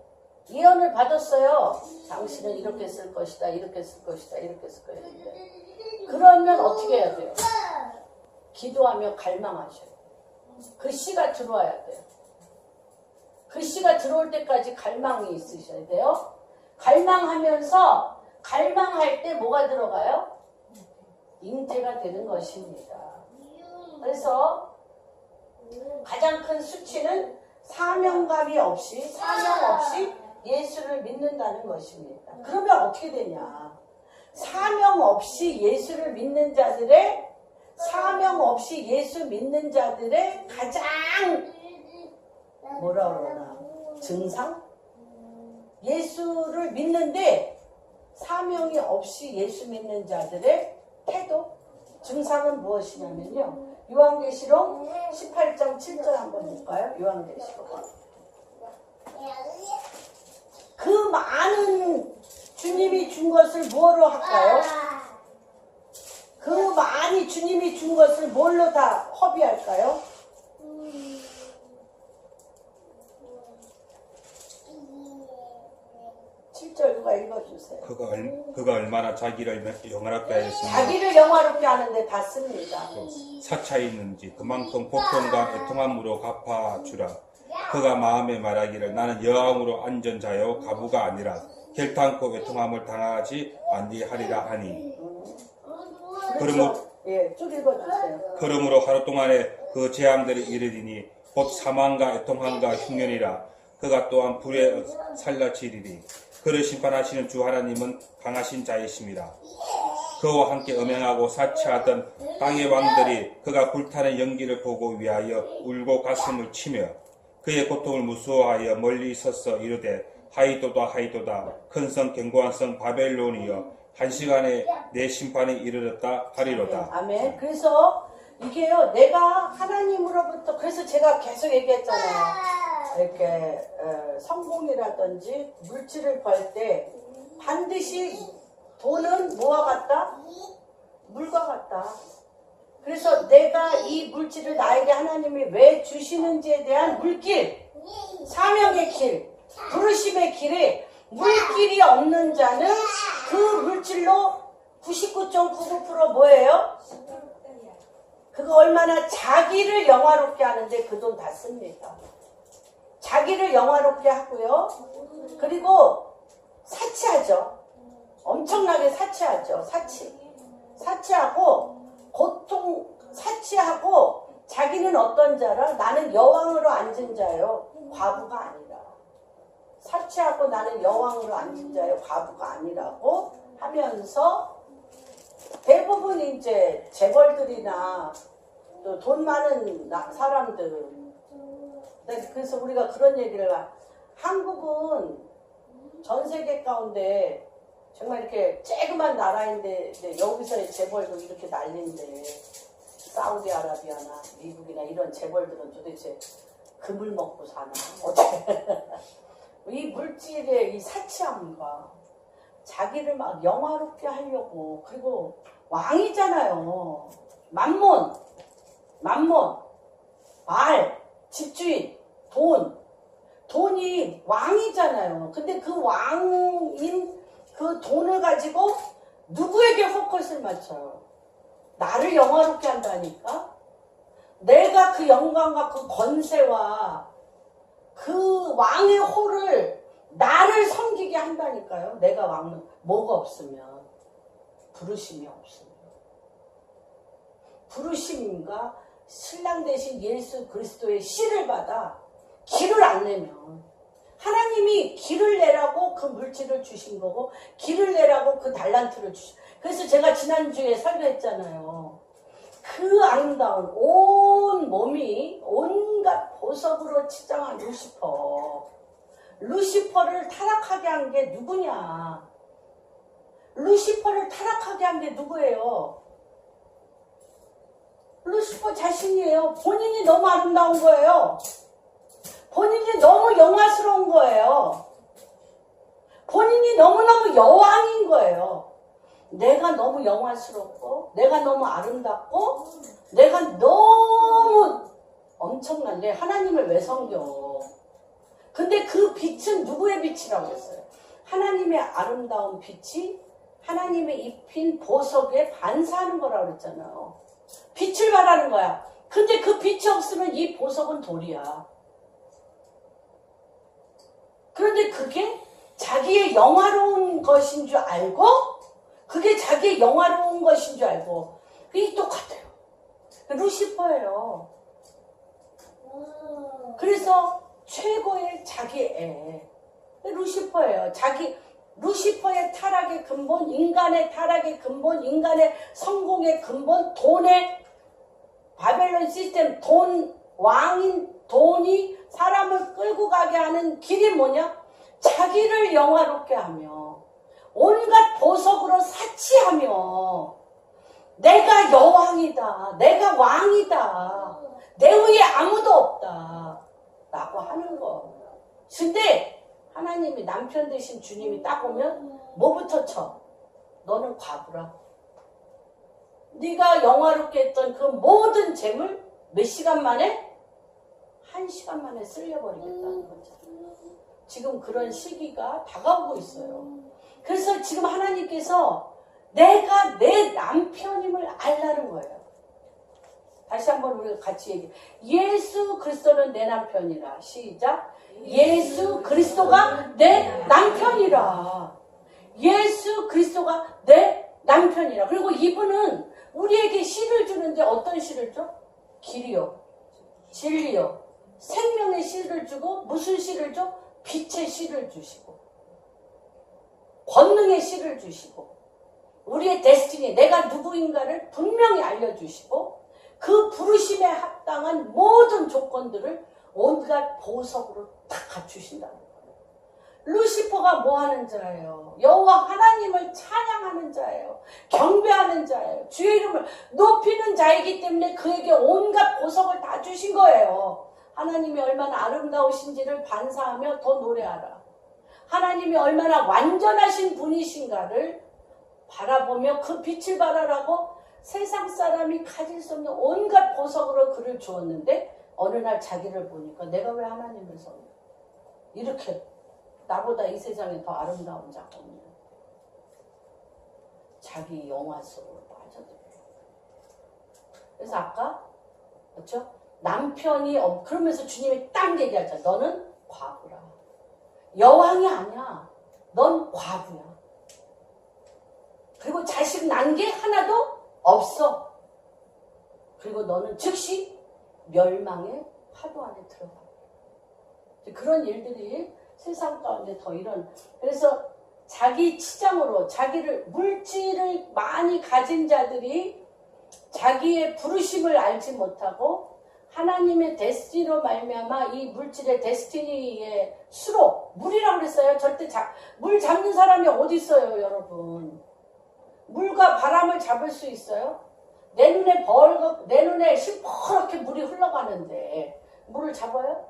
예언을 받았어요. 당신은 이렇게 쓸 것이다. 이렇게 쓸 것이다. 이렇게 쓸 것이다. 그러면 어떻게 해야 돼요? 기도하며 갈망하셔야 돼요. 그 씨가 들어와야 돼요. 그 씨가 들어올 때까지 갈망이 있으셔야 돼요. 갈망하면서 갈망할 때 뭐가 들어가요? 잉태가 되는 것입니다. 그래서 가장 큰 수치는 사명 없이 예수를 믿는다는 것입니다. 그러면 어떻게 되냐? 사명 없이 예수를 믿는 자들의 가장 뭐라 그러나 증상? 예수를 믿는데 사명이 없이 예수 믿는 자들의 태도? 증상은 무엇이냐면요. 요한계시록 18장 7절 한번 볼까요? 요한계시록. 그 많은 주님이 준 것을 뭐로 할까요? 그 많이 주님이 준 것을 뭘로 다 허비할까요? 7절 누가 읽어주세요. 그가 얼마나 자기를 영화롭게 하였으며 자기를 영화롭게 하는데 다 씁니다. 사차있는지 그만큼 복종과 애통함으로 갚아주라. 그가 마음에 말하기를 나는 여왕으로 앉은 자요 가부가 아니라 결탄코 애통함을 당하지 아니하리라 하니. 쭉 읽어주세요. 그러므로 하루 동안에 그 재앙들이 이르리니 곧 사망과 애통함과 흉년이라. 그가 또한 불에 살라지리니 그를 심판하시는 주 하나님은 강하신 자이십니다. 그와 함께 음행하고 사치하던 땅의 왕들이 그가 불타는 연기를 보고 위하여 울고 가슴을 치며 그의 고통을 무서워하여 멀리 서서 이르되 하이도다 큰 성 견고한 성 바벨론이여 한 시간에 내 심판이 이르렀다 하리로다. 아멘. 그래서 이게요, 내가 하나님으로부터, 그래서 제가 계속 얘기했잖아요. 이렇게 성공이라든지 물질을 벌 때 반드시 돈은 뭐와 같다? 물과 같다. 그래서 내가 이 물질을 나에게 하나님이 왜 주시는지에 대한 물길, 사명의 길, 부르심의 길에 물길이 없는 자는 그 물질로 99.99% 뭐예요? 그거 얼마나 자기를 영화롭게 하는데 그 돈 다 씁니다. 자기를 영화롭게 하고요. 그리고 사치하죠. 엄청나게 사치하죠. 사치하고 고통 사치하고 자기는 어떤 자라? 나는 여왕으로 앉은 자요. 과부가 아니라. 사치하고 나는 여왕으로 앉은 자요. 과부가 아니라고 하면서 대부분 이제 재벌들이나 또 돈 많은 사람들. 그래서 우리가 그런 얘기를 한국은 전 세계 가운데 정말 이렇게 쬐그만 나라인데 여기서의 재벌도 이렇게 난리인데 사우디아라비아나 미국이나 이런 재벌들은 도대체 금을 먹고 사나? 어떻게? 이 물질의 이 사치함과 자기를 막 영화롭게 하려고 그리고 왕이잖아요. 만몬, 말, 집주인, 돈이 왕이잖아요. 근데 그 왕인 그 돈을 가지고 누구에게 포커스를 맞춰요? 나를 영화롭게 한다니까? 내가 그 영광과 그 권세와 그 왕의 호를 나를 섬기게 한다니까요. 내가 왕은 뭐가 없으면 부르심이 없으면 부르심과 신랑 대신 예수 그리스도의 씨를 받아 길을 안 내면 하나님이 길을 내라고 그 물질을 주신 거고 길을 내라고 그 달란트를 주신. 그래서 제가 지난주에 설교했잖아요. 그 아름다운 온 몸이 온갖 보석으로 치장한 루시퍼를 타락하게 한 게 누구냐? 루시퍼를 타락하게 한 게 누구예요? 루시퍼 자신이에요. 본인이 너무 아름다운 거예요. 본인이 너무 영화스러운 거예요. 본인이 너무너무 여왕인 거예요. 내가 너무 영화스럽고 내가 너무 아름답고 내가 너무 엄청난데 하나님을 왜 섬겨? 근데 그 빛은 누구의 빛이라고 했어요? 하나님의 아름다운 빛이 하나님의 입힌 보석에 반사하는 거라고 그랬잖아요. 빛을 말하는 거야. 근데 그 빛이 없으면 이 보석은 돌이야. 그런데 그게 자기의 영화로운 것인 줄 알고 그게 자기의 영화로운 것인 줄 알고 그게 똑같아요. 루시퍼예요. 그래서 최고의 자기 애 루시퍼예요. 루시퍼의 타락의 근본, 인간의 타락의 근본, 인간의 성공의 근본, 돈의 바벨론 시스템, 왕인 돈이 사람을 끌고 가게 하는 길이 뭐냐? 자기를 영화롭게 하며 온갖 보석으로 사치하며 내가 여왕이다, 내가 왕이다, 내 위에 아무도 없다 라고 하는 거. 근데 하나님이 남편 되신 주님이 딱 오면 뭐부터 쳐? 너는 과부라. 네가 영화롭게 했던 그 모든 재물 몇 시간 만에? 1시간 만에 쓸려버리겠다는 거죠. 지금 그런 시기가 다가오고 있어요. 그래서 지금 하나님께서 내가 내 남편임을 알라는 거예요. 다시 한번 우리가 같이 얘기해. 예수 그리스도는 내 남편이라. 시작. 예수 그리스도가 내 남편이라. 예수 그리스도가 내 남편이라. 그리고 이분은 우리에게 씨를 주는데 어떤 씨를 줘? 길이요, 진리요, 생명의 씨를 주고 무슨 씨를 줘? 빛의 씨를 주시고 권능의 씨를 주시고 우리의 데스티니, 내가 누구인가를 분명히 알려주시고 그 부르심에 합당한 모든 조건들을 온갖 보석으로 다 갖추신다는 거예요. 루시퍼가 뭐 하는 자예요? 여호와 하나님을 찬양하는 자예요. 경배하는 자예요. 주의 이름을 높이는 자이기 때문에 그에게 온갖 보석을 다 주신 거예요. 하나님이 얼마나 아름다우신지를 반사하며 더 노래하라. 하나님이 얼마나 완전하신 분이신가를 바라보며 그 빛을 발하라고 세상 사람이 가질 수 없는 온갖 보석으로 그를 주었는데 어느 날 자기를 보니까 내가 왜 하나님을 섬겨? 이렇게 나보다 이 세상에 더 아름다운 자가 없냐. 자기 영화 속으로 빠져들어요. 그래서 아까 그렇죠? 남편이 그러면서 주님이 딱 얘기하잖아. 너는 과부라. 여왕이 아니야. 넌 과부야. 그리고 자식 난 게 하나도 없어. 그리고 너는 즉시 멸망의 파도 안에 들어가. 그런 일들이 세상 가운데 더 그래서 자기 치장으로 자기를 물질을 많이 가진 자들이 자기의 부르심을 알지 못하고 하나님의 데스티니로 말미암아 이 물질의 데스티니의 수로 물이라고 그랬어요. 절대 물 잡는 사람이 어디 있어요, 여러분? 물과 바람을 잡을 수 있어요? 내 눈에 시퍼렇게 물이 흘러가는데 물을 잡아요?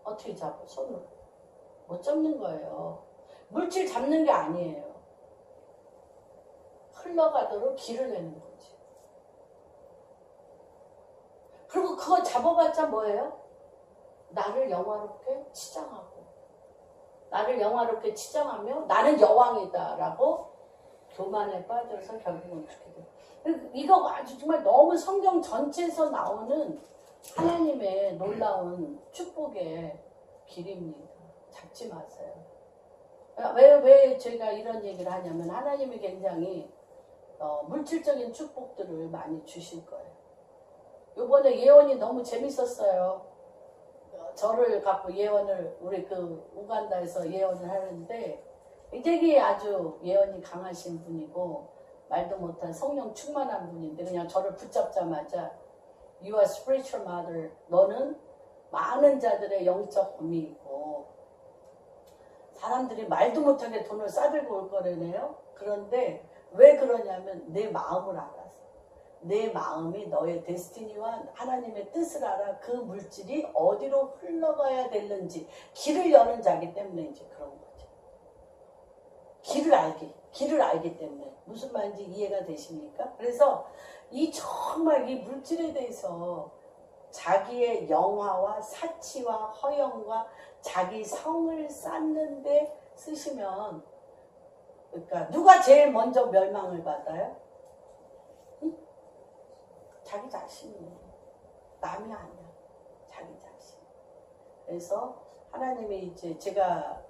어떻게 잡아? 손으로. 못 잡는 거예요. 물질 잡는 게 아니에요. 흘러가도록 길을 내는 거지. 그리고 그거 잡아봤자 뭐예요? 나를 영화롭게 치장하고 나를 영화롭게 치장하며 나는 여왕이다라고 교만에 빠져서 결국은 그렇게 돼요. 이거 아주 정말 너무 성경 전체에서 나오는 하나님의 놀라운 축복의 길입니다. 잡지 마세요. 왜 제가 이런 얘기를 하냐면 하나님이 굉장히 물질적인 축복들을 많이 주실 거예요. 이번에 예언이 너무 재밌었어요. 저를 갖고 예언을 우리 우간다에서 예언을 하는데 굉장히 아주 예언이 강하신 분이고 말도 못한 성령 충만한 분인데 그냥 저를 붙잡자마자 You are spiritual mother. 너는 많은 자들의 영적 어미이고 사람들이 말도 못하게 돈을 싸들고 올 거라네요. 그런데 왜 그러냐면 내 마음을 알아서. 내 마음이 너의 데스티니와 하나님의 뜻을 알아 그 물질이 어디로 흘러가야 되는지 길을 여는 자기 때문에 이제 그런 거죠. 길을 알기 때문에 무슨 말인지 이해가 되십니까? 그래서 정말 이 물질에 대해서 자기의 영화와 사치와 허영과 자기 성을 쌓는데 쓰시면 그러니까 누가 제일 먼저 멸망을 받아요? 자기 자신이에요. 남이 아니야. 자기 자신. 그래서 하나님이 이제 제가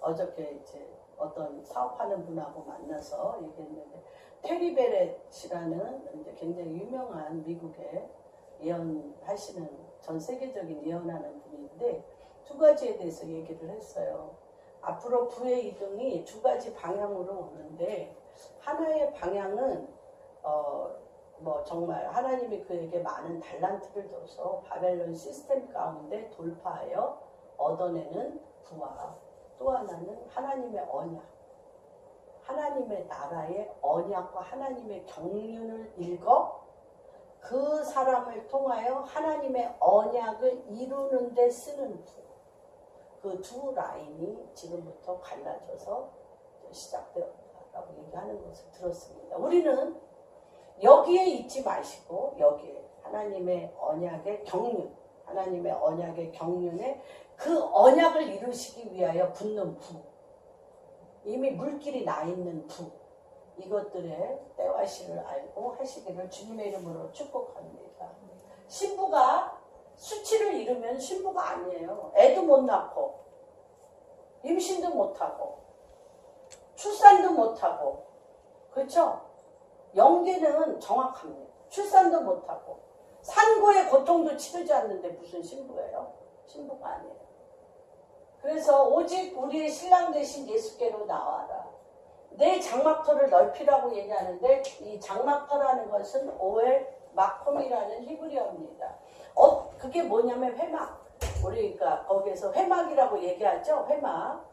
어저께 이제 어떤 사업하는 분하고 만나서 얘기했는데 테리 베렛이라는 이제 굉장히 유명한 미국의 예언하시는 전 세계적인 예언하는 분인데 두 가지에 대해서 얘기를 했어요. 앞으로 부의 이동이 두 가지 방향으로 오는데 하나의 방향은 정말 하나님이 그에게 많은 달란트를 줘서 바벨론 시스템 가운데 돌파하여 얻어내는 부와 또 하나는 하나님의 언약, 하나님의 나라의 언약과 하나님의 경륜을 읽어 그 사람을 통하여 하나님의 언약을 이루는 데 쓰는 부. 그 두 라인이 지금부터 갈라져서 시작되었다라고 얘기하는 것을 들었습니다. 우리는 여기에 있지 마시고 여기에 하나님의 언약의 경륜, 하나님의 언약의 경륜에 그 언약을 이루시기 위하여 붙는 부, 이미 물길이 나 있는 부, 이것들의 때와 시를 알고 하시기를 주님의 이름으로 축복합니다. 신부가 수치를 이루면 신부가 아니에요. 애도 못 낳고 임신도 못하고 출산도 못하고 그렇죠? 영계는 정확합니다. 출산도 못하고 산고의 고통도 치르지 않는데 무슨 신부예요? 신부가 아니에요. 그래서 오직 우리의 신랑 되신 예수께로 나와라. 내 장막터를 넓히라고 얘기하는데 이 장막터라는 것은 오엘 마콤이라는 히브리어입니다. 그게 뭐냐면 회막. 우리가 거기에서 회막이라고 얘기하죠. 회막.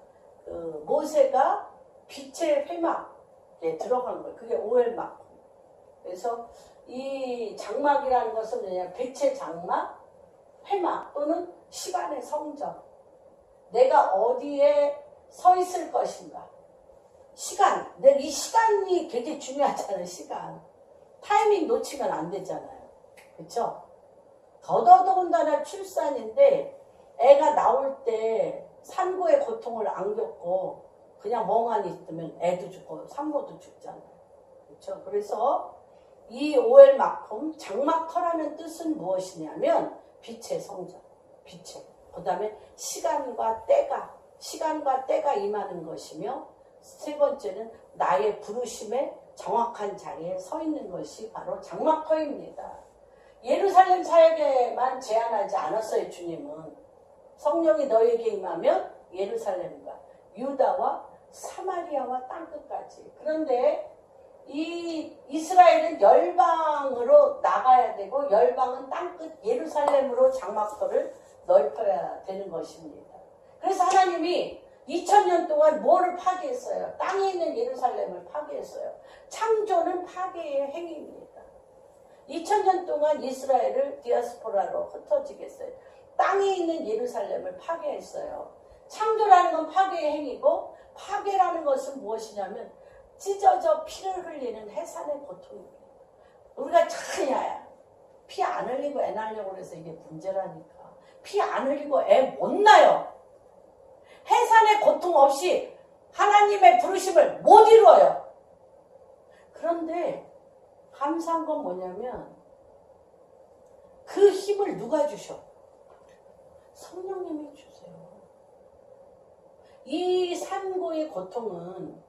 모세가 빛의 회막에 들어간 거예요. 그게 오엘 마콤. 그래서 이 장막이라는 것은 뭐냐? 빛의 장막, 회막 또는 시간의 성전. 내가 어디에 서 있을 것인가? 시간. 이 시간이 되게 중요하잖아요. 시간. 타이밍 놓치면 안 되잖아요. 그렇죠? 더더더군다나 출산인데 애가 나올 때 산고의 고통을 안 겪고 그냥 멍하니 있으면 애도 죽고 산모도 죽잖아요. 그렇죠? 그래서 이 오엘 마콤 장막터라는 뜻은 무엇이냐면 빛의 성전, 빛의. 그 다음에 시간과 때가 임하는 것이며 세 번째는 나의 부르심의 정확한 자리에 서 있는 것이 바로 장막터입니다. 예루살렘 사역에만 제한하지 않았어요. 주님은 성령이 너에게 임하면 예루살렘과 유다와 사마리아와 땅끝까지. 그런데 이 이스라엘은 열방으로 나가야 되고 열방은 땅끝 예루살렘으로 장막터를 넓혀야 되는 것입니다. 그래서 하나님이 2000년 동안 뭐를 파괴했어요? 땅에 있는 예루살렘을 파괴했어요. 창조는 파괴의 행위입니다. 2000년 동안 이스라엘을 디아스포라로 흩어지게 했어요. 땅에 있는 예루살렘을 파괴했어요. 창조라는 건 파괴의 행위고 파괴라는 것은 무엇이냐면 찢어져 피를 흘리는 해산의 고통입니다. 우리가 참야 피 안 흘리고 애 낳으려고 그래서 이게 문제라니까. 피 안 흘리고 애 못 낳아요. 해산의 고통 없이 하나님의 부르심을 못 이루어요. 그런데 감사한 건 뭐냐면 그 힘을 누가 주셔? 성령님이 주세요. 이 산고의 고통은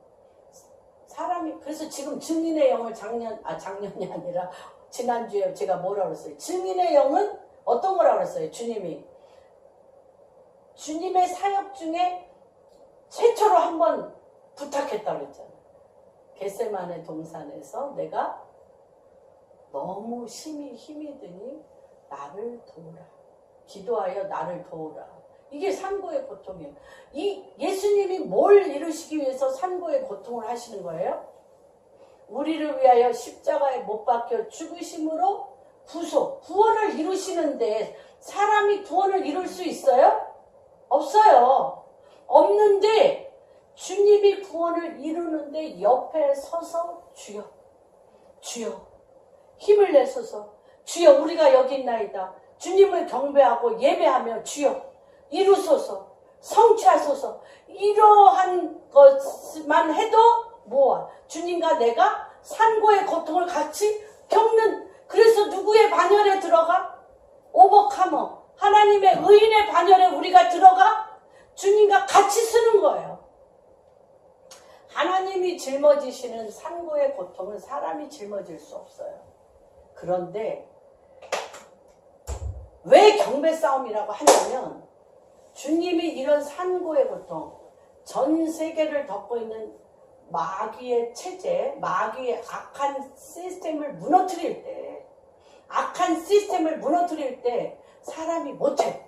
사람이 그래서 지금 증인의 영을 작년이 아니라 지난주에 제가 뭐라고 그랬어요? 증인의 영은 어떤 거라고 그랬어요? 주님의 사역 중에 최초로 한번 부탁했다고 그랬잖아요. 겟세마네 동산에서 내가 너무 힘이 드니 나를 도우라. 기도하여 나를 도우라. 이게 산고의 고통이에요. 이 예수님이 뭘 이루시기 위해서 산고의 고통을 하시는 거예요? 우리를 위하여 십자가에 못 박혀 죽으심으로 구원을 이루시는데 사람이 구원을 이룰 수 있어요? 없어요. 없는데 주님이 구원을 이루는데 옆에 서서 주여 힘을 내소서 주여 우리가 여기 있나이다. 주님을 경배하고 예배하며 주여 이루소서 성취하소서 이러한 것만 해도 뭐야? 주님과 내가 산고의 고통을 같이 겪는 그래서 누구의 반열에 들어가? 오버카머 하나님의 의인의 반열에 우리가 들어가 주님과 같이 쓰는 거예요. 하나님이 짊어지시는 산고의 고통은 사람이 짊어질 수 없어요. 그런데 왜 경배 싸움이라고 하냐면 주님이 이런 산고의 고통, 전 세계를 덮고 있는 마귀의 체제, 마귀의 악한 시스템을 무너뜨릴 때 사람이 못해.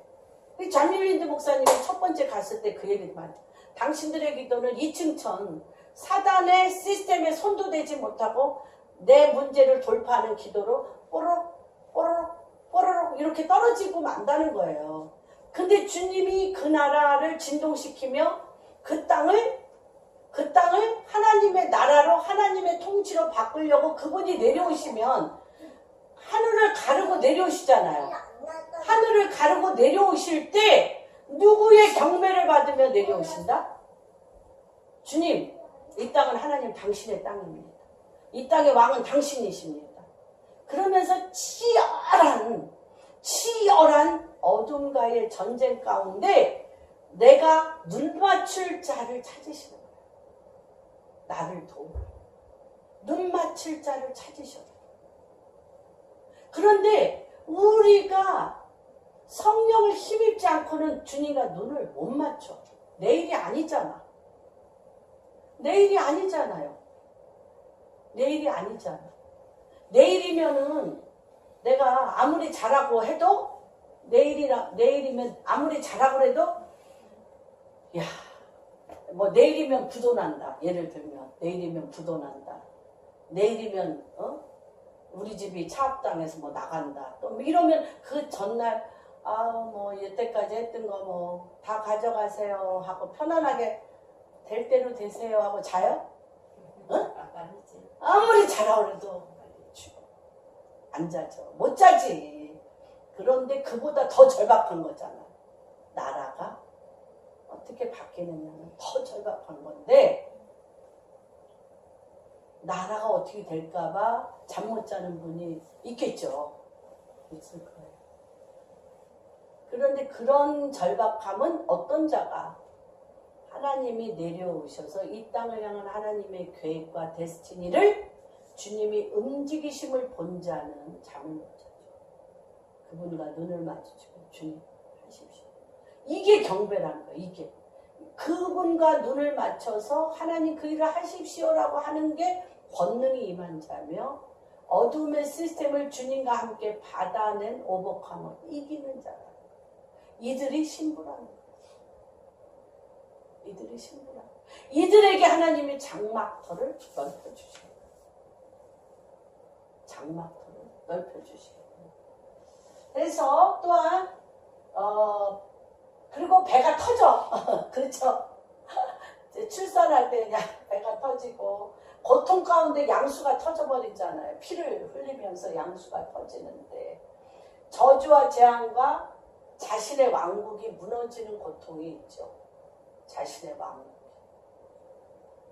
자밀린드 목사님이 첫 번째 갔을 때 그 얘기도 많아요. 당신들의 기도는 2층천 사단의 시스템에 손도 대지 못하고 내 문제를 돌파하는 기도로 뽀로록 이렇게 떨어지고 만다는 거예요. 근데 주님이 그 나라를 진동시키며 그 땅을 하나님의 나라로 하나님의 통치로 바꾸려고 그분이 내려오시면 하늘을 가르고 내려오시잖아요. 하늘을 가르고 내려오실 때 누구의 경배를 받으며 내려오신다? 주님, 이 땅은 하나님 당신의 땅입니다. 이 땅의 왕은 당신이십니다. 그러면서 치열한 어둠과의 전쟁 가운데 내가 눈 맞출 자를 찾으시는 거예요. 나를 도우라. 눈 맞출 자를 찾으셔요. 그런데 우리가 성령을 힘입지 않고는 주님과 눈을 못 맞춰. 내일이 아니잖아. 내일이 아니잖아요. 내일이면은 내가 아무리 잘하고 해도 내일이면 아무리 잘하고 해도 뭐 내일이면 부도 난다. 예를 들면 내일이면 부도 난다. 내일이면 우리 집이 차압당해서 뭐 나간다. 또 이러면 그 전날 뭐 이때까지 했던 거 뭐 다 가져가세요 하고 편안하게 될 대로 되세요 하고 자요? 아무리 잘하고 해도 안 자죠. 못 자지. 그런데 그보다 더 절박한 거잖아. 나라가 어떻게 바뀌느냐는 더 절박한 건데 나라가 어떻게 될까봐 잠 못 자는 분이 있겠죠. 있을 거예요. 그런데 그런 절박함은 어떤 자가 하나님이 내려오셔서 이 땅을 향한 하나님의 계획과 데스티니를 주님이 움직이심을 본 자는 잠을 못 자죠. 그분과 눈을 마주치고 주님 하십시오. 이게 경배라는 거예요. 이게 그분과 눈을 맞춰서 하나님 그 일을 하십시오라고 하는 게 권능이 임한 자며 어둠의 시스템을 주님과 함께 받아낸 오버카머 이기는 자라. 이들이 신부라는 거예요. 이들이 신부라. 이들에게 하나님이 장막터를 넓혀주셔요. 장막터를 넓혀주셔요. 그래서 또한 그리고 배가 터져. 그렇죠? 출산할 때 그냥 배가 터지고 고통 가운데 양수가 터져버리잖아요. 피를 흘리면서 양수가 터지는데 저주와 재앙과 자신의 왕국이 무너지는 고통이 있죠. 자신의 왕국.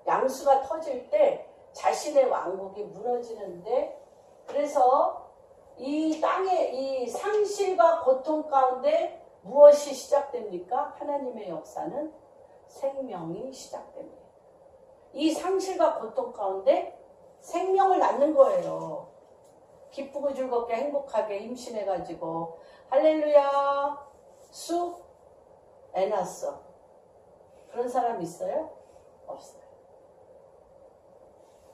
양수가 터질 때 자신의 왕국이 무너지는데 그래서 이 땅의 이 상실과 고통 가운데 무엇이 시작됩니까? 하나님의 역사는 생명이 시작됩니다. 이 상실과 고통 가운데 생명을 낳는 거예요. 기쁘고 즐겁게 행복하게 임신해가지고 할렐루야 쑥 애 낳았어. 그런 사람 있어요? 없어요.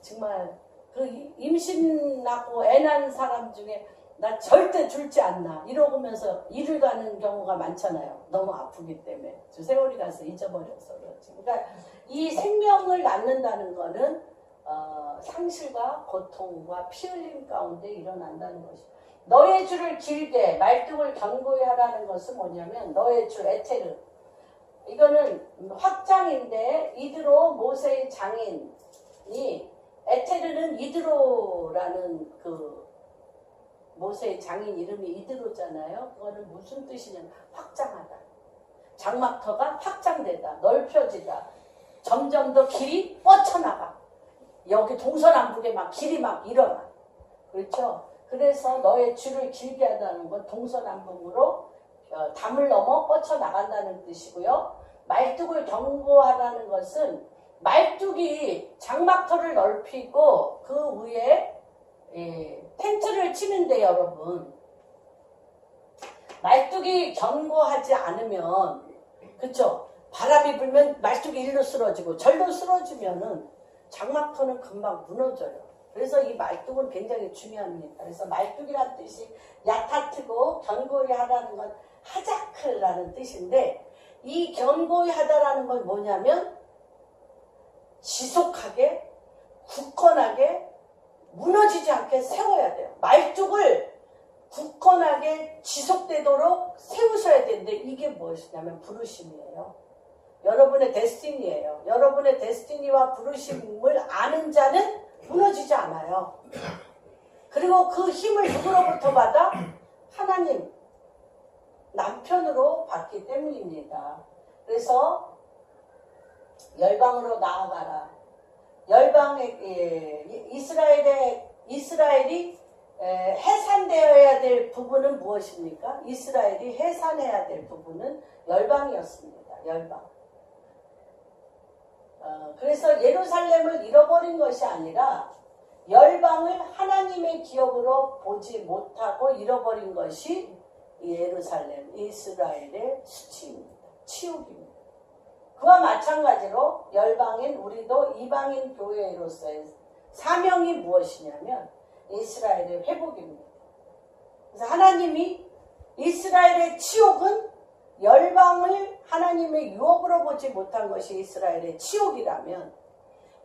정말 그 임신 낳고 애 낳은 사람 중에 나 절대 줄지 않나 이러면서 일을 가는 경우가 많잖아요. 너무 아프기 때문에. 저 세월이 가서 잊어버려서 그렇지. 그러니까 이 생명을 낳는다는 거는 상실과 고통과 피 흘림 가운데 일어난다는 것이. 너의 줄을 길게 말뚝을 견고히 하라는 것은 뭐냐면 너의 줄 에테르. 이거는 확장인데 이드로 모세의 장인이 에테르는 이드로라는 그 모세의 장인 이름이 이드로잖아요. 그거는 무슨 뜻이냐면 확장하다. 장막터가 확장되다. 넓혀지다. 점점 더 길이 뻗쳐나가. 여기 동서남북에 막 길이 막 일어나. 그렇죠? 그래서 너의 줄을 길게 하다는 건 동서남북으로 담을 넘어 뻗쳐나간다는 뜻이고요. 말뚝을 견고하다는 것은 말뚝이 장막터를 넓히고 그 위에 텐트를 치는데 여러분 말뚝이 견고하지 않으면 그쵸? 바람이 불면 말뚝이 일로 쓰러지고 절로 쓰러지면은 장막터는 금방 무너져요. 그래서 이 말뚝은 굉장히 중요합니다. 그래서 말뚝이라는 뜻이 야타트고 견고히 하다는 건 하자크라는 뜻인데 이 견고히 하다라는 건 뭐냐면 지속하게 굳건하게 무너지지 않게 세워야 돼요. 말뚝을 굳건하게 지속되도록 세우셔야 되는데 이게 무엇이냐면 부르심이에요. 여러분의 데스티니예요. 여러분의 데스티니와 부르심을 아는 자는 무너지지 않아요. 그리고 그 힘을 누구로부터 받아? 하나님 남편으로 받기 때문입니다. 그래서 열방으로 나아가라. 열방의 이스라엘이 해산되어야 될 부분은 무엇입니까? 이스라엘이 해산해야 될 부분은 열방이었습니다. 열방. 그래서 예루살렘을 잃어버린 것이 아니라 열방을 하나님의 기업으로 보지 못하고 잃어버린 것이 예루살렘, 이스라엘의 수치입니다. 치욕입니다. 그와 마찬가지로 열방인 우리도 이방인 교회로서의 사명이 무엇이냐면 이스라엘의 회복입니다. 그래서 하나님이 이스라엘의 치욕은 열방을 하나님의 유업으로 보지 못한 것이 이스라엘의 치욕이라면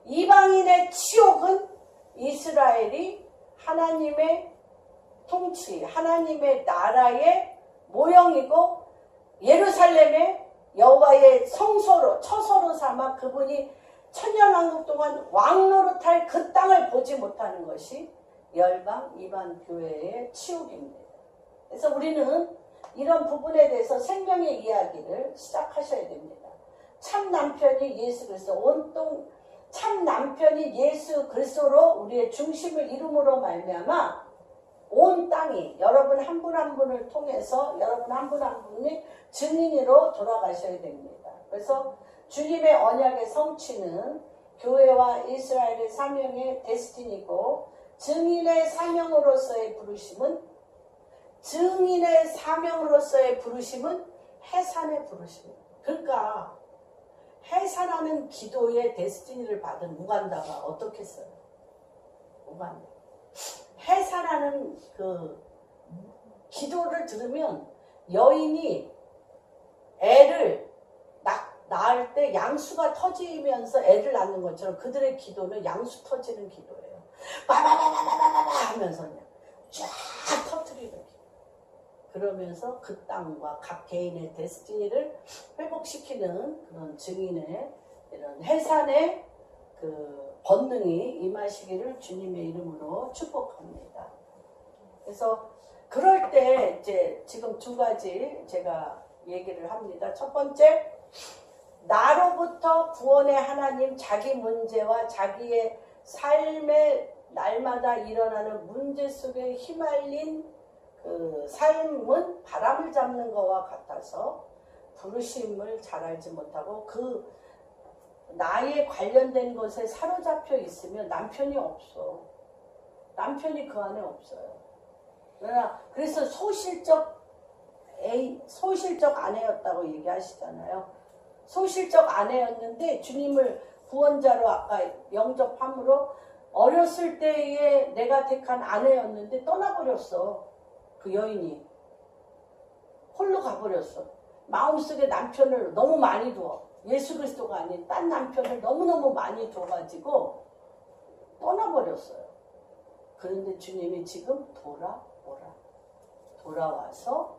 이방인의 치욕은 이스라엘이 하나님의 통치, 하나님의 나라의 모형이고 예루살렘의 여호와의 성소로 처소로 삼아 그분이 천년왕국 동안 왕노릇할 그 땅을 보지 못하는 것이 열방 이방 교회의 치욕입니다. 그래서 우리는 이런 부분에 대해서 생명의 이야기를 시작하셔야 됩니다. 참 남편이 예수 그리스도 온통 참 남편이 예수 그리스도로 우리의 중심을 이름으로 말미암아 온 땅이 여러분 한 분 한 분을 통해서 여러분 한 분 한 분이 증인으로 돌아가셔야 됩니다. 그래서 주님의 언약의 성취는 교회와 이스라엘의 사명의 데스티니고 증인의 사명으로서의 부르심은 해산의 부르심입니다. 그러니까 해산하는 기도의 데스티니를 받은 무간다가 어떻겠어요? 오만. 해산하는 그 기도를 들으면 여인이 애를 낳을 때 양수가 터지면서 애를 낳는 것처럼 그들의 기도는 양수 터지는 기도예요. 바바바바바바바 하면서 그냥 쫙 터뜨리는 기도. 그러면서 그 땅과 각 개인의 데스티니를 회복시키는 그런 증인의 이런 해산의 그 본능이 임하시기를 주님의 이름으로 축복합니다. 그래서 그럴 때 이제 지금 두 가지 제가 얘기를 합니다. 첫 번째, 나로부터 구원의 하나님, 자기 문제와 자기의 삶의 날마다 일어나는 문제 속에 휘말린 그 삶은 바람을 잡는 것과 같아서 부르심을 잘 알지 못하고 그 나에 관련된 것에 사로잡혀 있으면 남편이 없어. 남편이 그 안에 없어요. 그래서 소실적 아내였다고 얘기하시잖아요. 소실적 아내였는데 주님을 구원자로 아까 영접함으로 어렸을 때에 내가 택한 아내였는데 떠나버렸어. 그 여인이 홀로 가버렸어. 마음속에 남편을 너무 많이 두어. 예수 그리스도가 아닌 딴 남편을 너무너무 많이 둬가지고 떠나버렸어요. 그런데 주님이 지금 돌아와서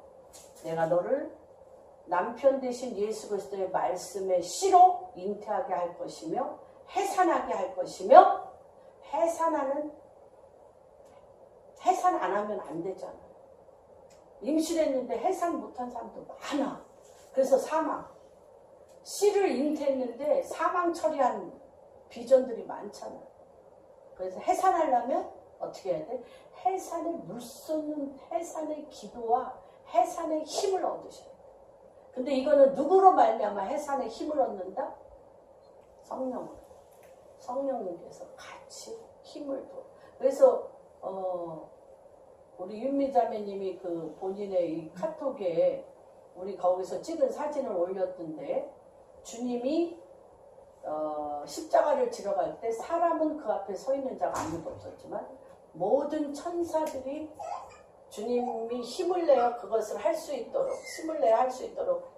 내가 너를 남편 대신 예수 그리스도의 말씀의 씨로 잉태하게 할 것이며 해산하게 할 것이며 해산 안 하면 안 되잖아. 임신했는데 해산 못한 사람도 많아. 그래서 사망. 씨를 잉태했는데 사망 처리한 비전들이 많잖아. 그래서 해산하려면 어떻게 해야 돼? 해산에 물쏟는 해산의 기도와 해산의 힘을 얻으셔야 돼. 근데 이거는 누구로 말미암아 해산의 힘을 얻는다? 성령으로. 성령님께서 같이 힘을 줘. 그래서 우리 윤미자매님이 그 본인의 이 카톡에 우리 거기서 찍은 사진을 올렸던데 주님이 십자가를 지러 갈 때 사람은 그 앞에 서 있는 자가 아무도 없었지만 모든 천사들이 주님이 힘을 내어 그것을 할 수 있도록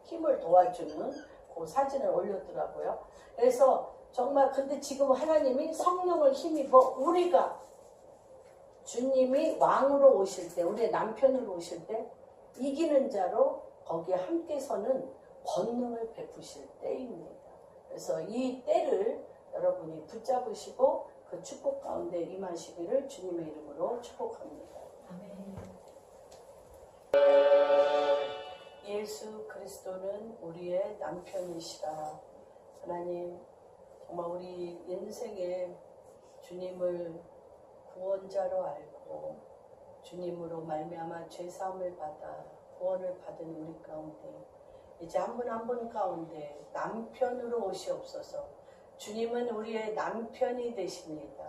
힘을 도와주는 그 사진을 올렸더라고요. 그래서 정말 근데 지금 하나님이 성령을 힘입어 우리가 주님이 왕으로 오실 때 우리의 남편으로 오실 때 이기는 자로 거기에 함께 서는 권능을 베푸실 때입니다. 그래서 이 때를 여러분이 붙잡으시고 그 축복 가운데 임하시기를 주님의 이름으로 축복합니다. 아멘. 예수 그리스도는 우리의 남편이시라. 하나님 정말 우리 인생에 주님을 구원자로 알고 주님으로 말미암아 죄사함을 받아 구원을 받은 우리 가운데 이제 한 분 한 분 가운데 남편으로 오시옵소서. 주님은 우리의 남편이 되십니다.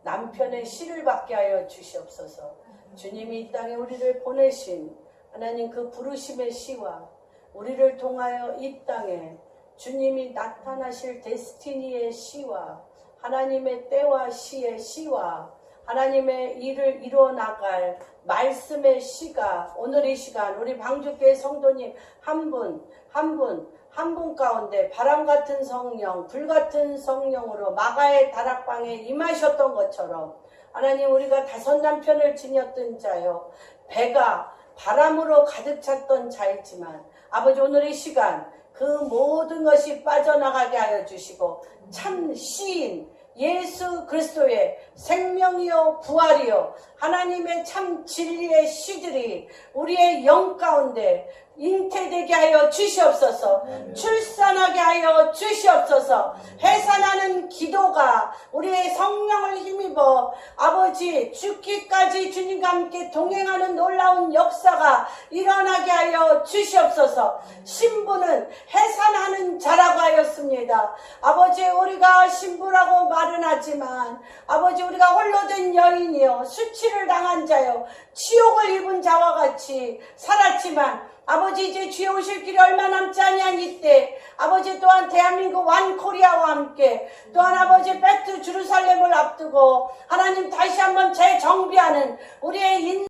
남편의 씨를 받게 하여 주시옵소서. 주님이 이 땅에 우리를 보내신 하나님 그 부르심의 씨와 우리를 통하여 이 땅에 주님이 나타나실 데스티니의 씨와 하나님의 때와 시의 씨와 하나님의 일을 이루어 나갈 말씀의 씨가 오늘 이 시간 우리 방주교회 성도님 한 분 가운데 바람 같은 성령, 불 같은 성령으로 마가의 다락방에 임하셨던 것처럼 하나님 우리가 5 남편을 지녔던 자요 배가 바람으로 가득 찼던 자이지만 아버지 오늘 이 시간 그 모든 것이 빠져나가게 하여 주시고 참 시인 예수 그리스도의 생명이요 부활이요 하나님의 참 진리의 씨들이 우리의 영 가운데 잉태되게 하여 주시옵소서. 출산하게 하여 주시옵소서. 해산하는 기도가 우리의 성령을 힘입어 아버지 죽기까지 주님과 함께 동행하는 놀라운 역사가 일어나게 하여 주시옵소서. 신부는 해산하는 자라고 하였습니다. 아버지 우리가 신부라고 말은 하지만 아버지 우리가 홀로 된 여인이요 수치를 당한 자요 치욕을 입은 자와 같이 살았지만 아버지 이제 주의 오실 길이 얼마 남지 아니한 이때 아버지 또한 대한민국 완 코리아와 함께 또한 아버지 백투 주루살렘을 앞두고 하나님 다시 한번 재정비하는 우리의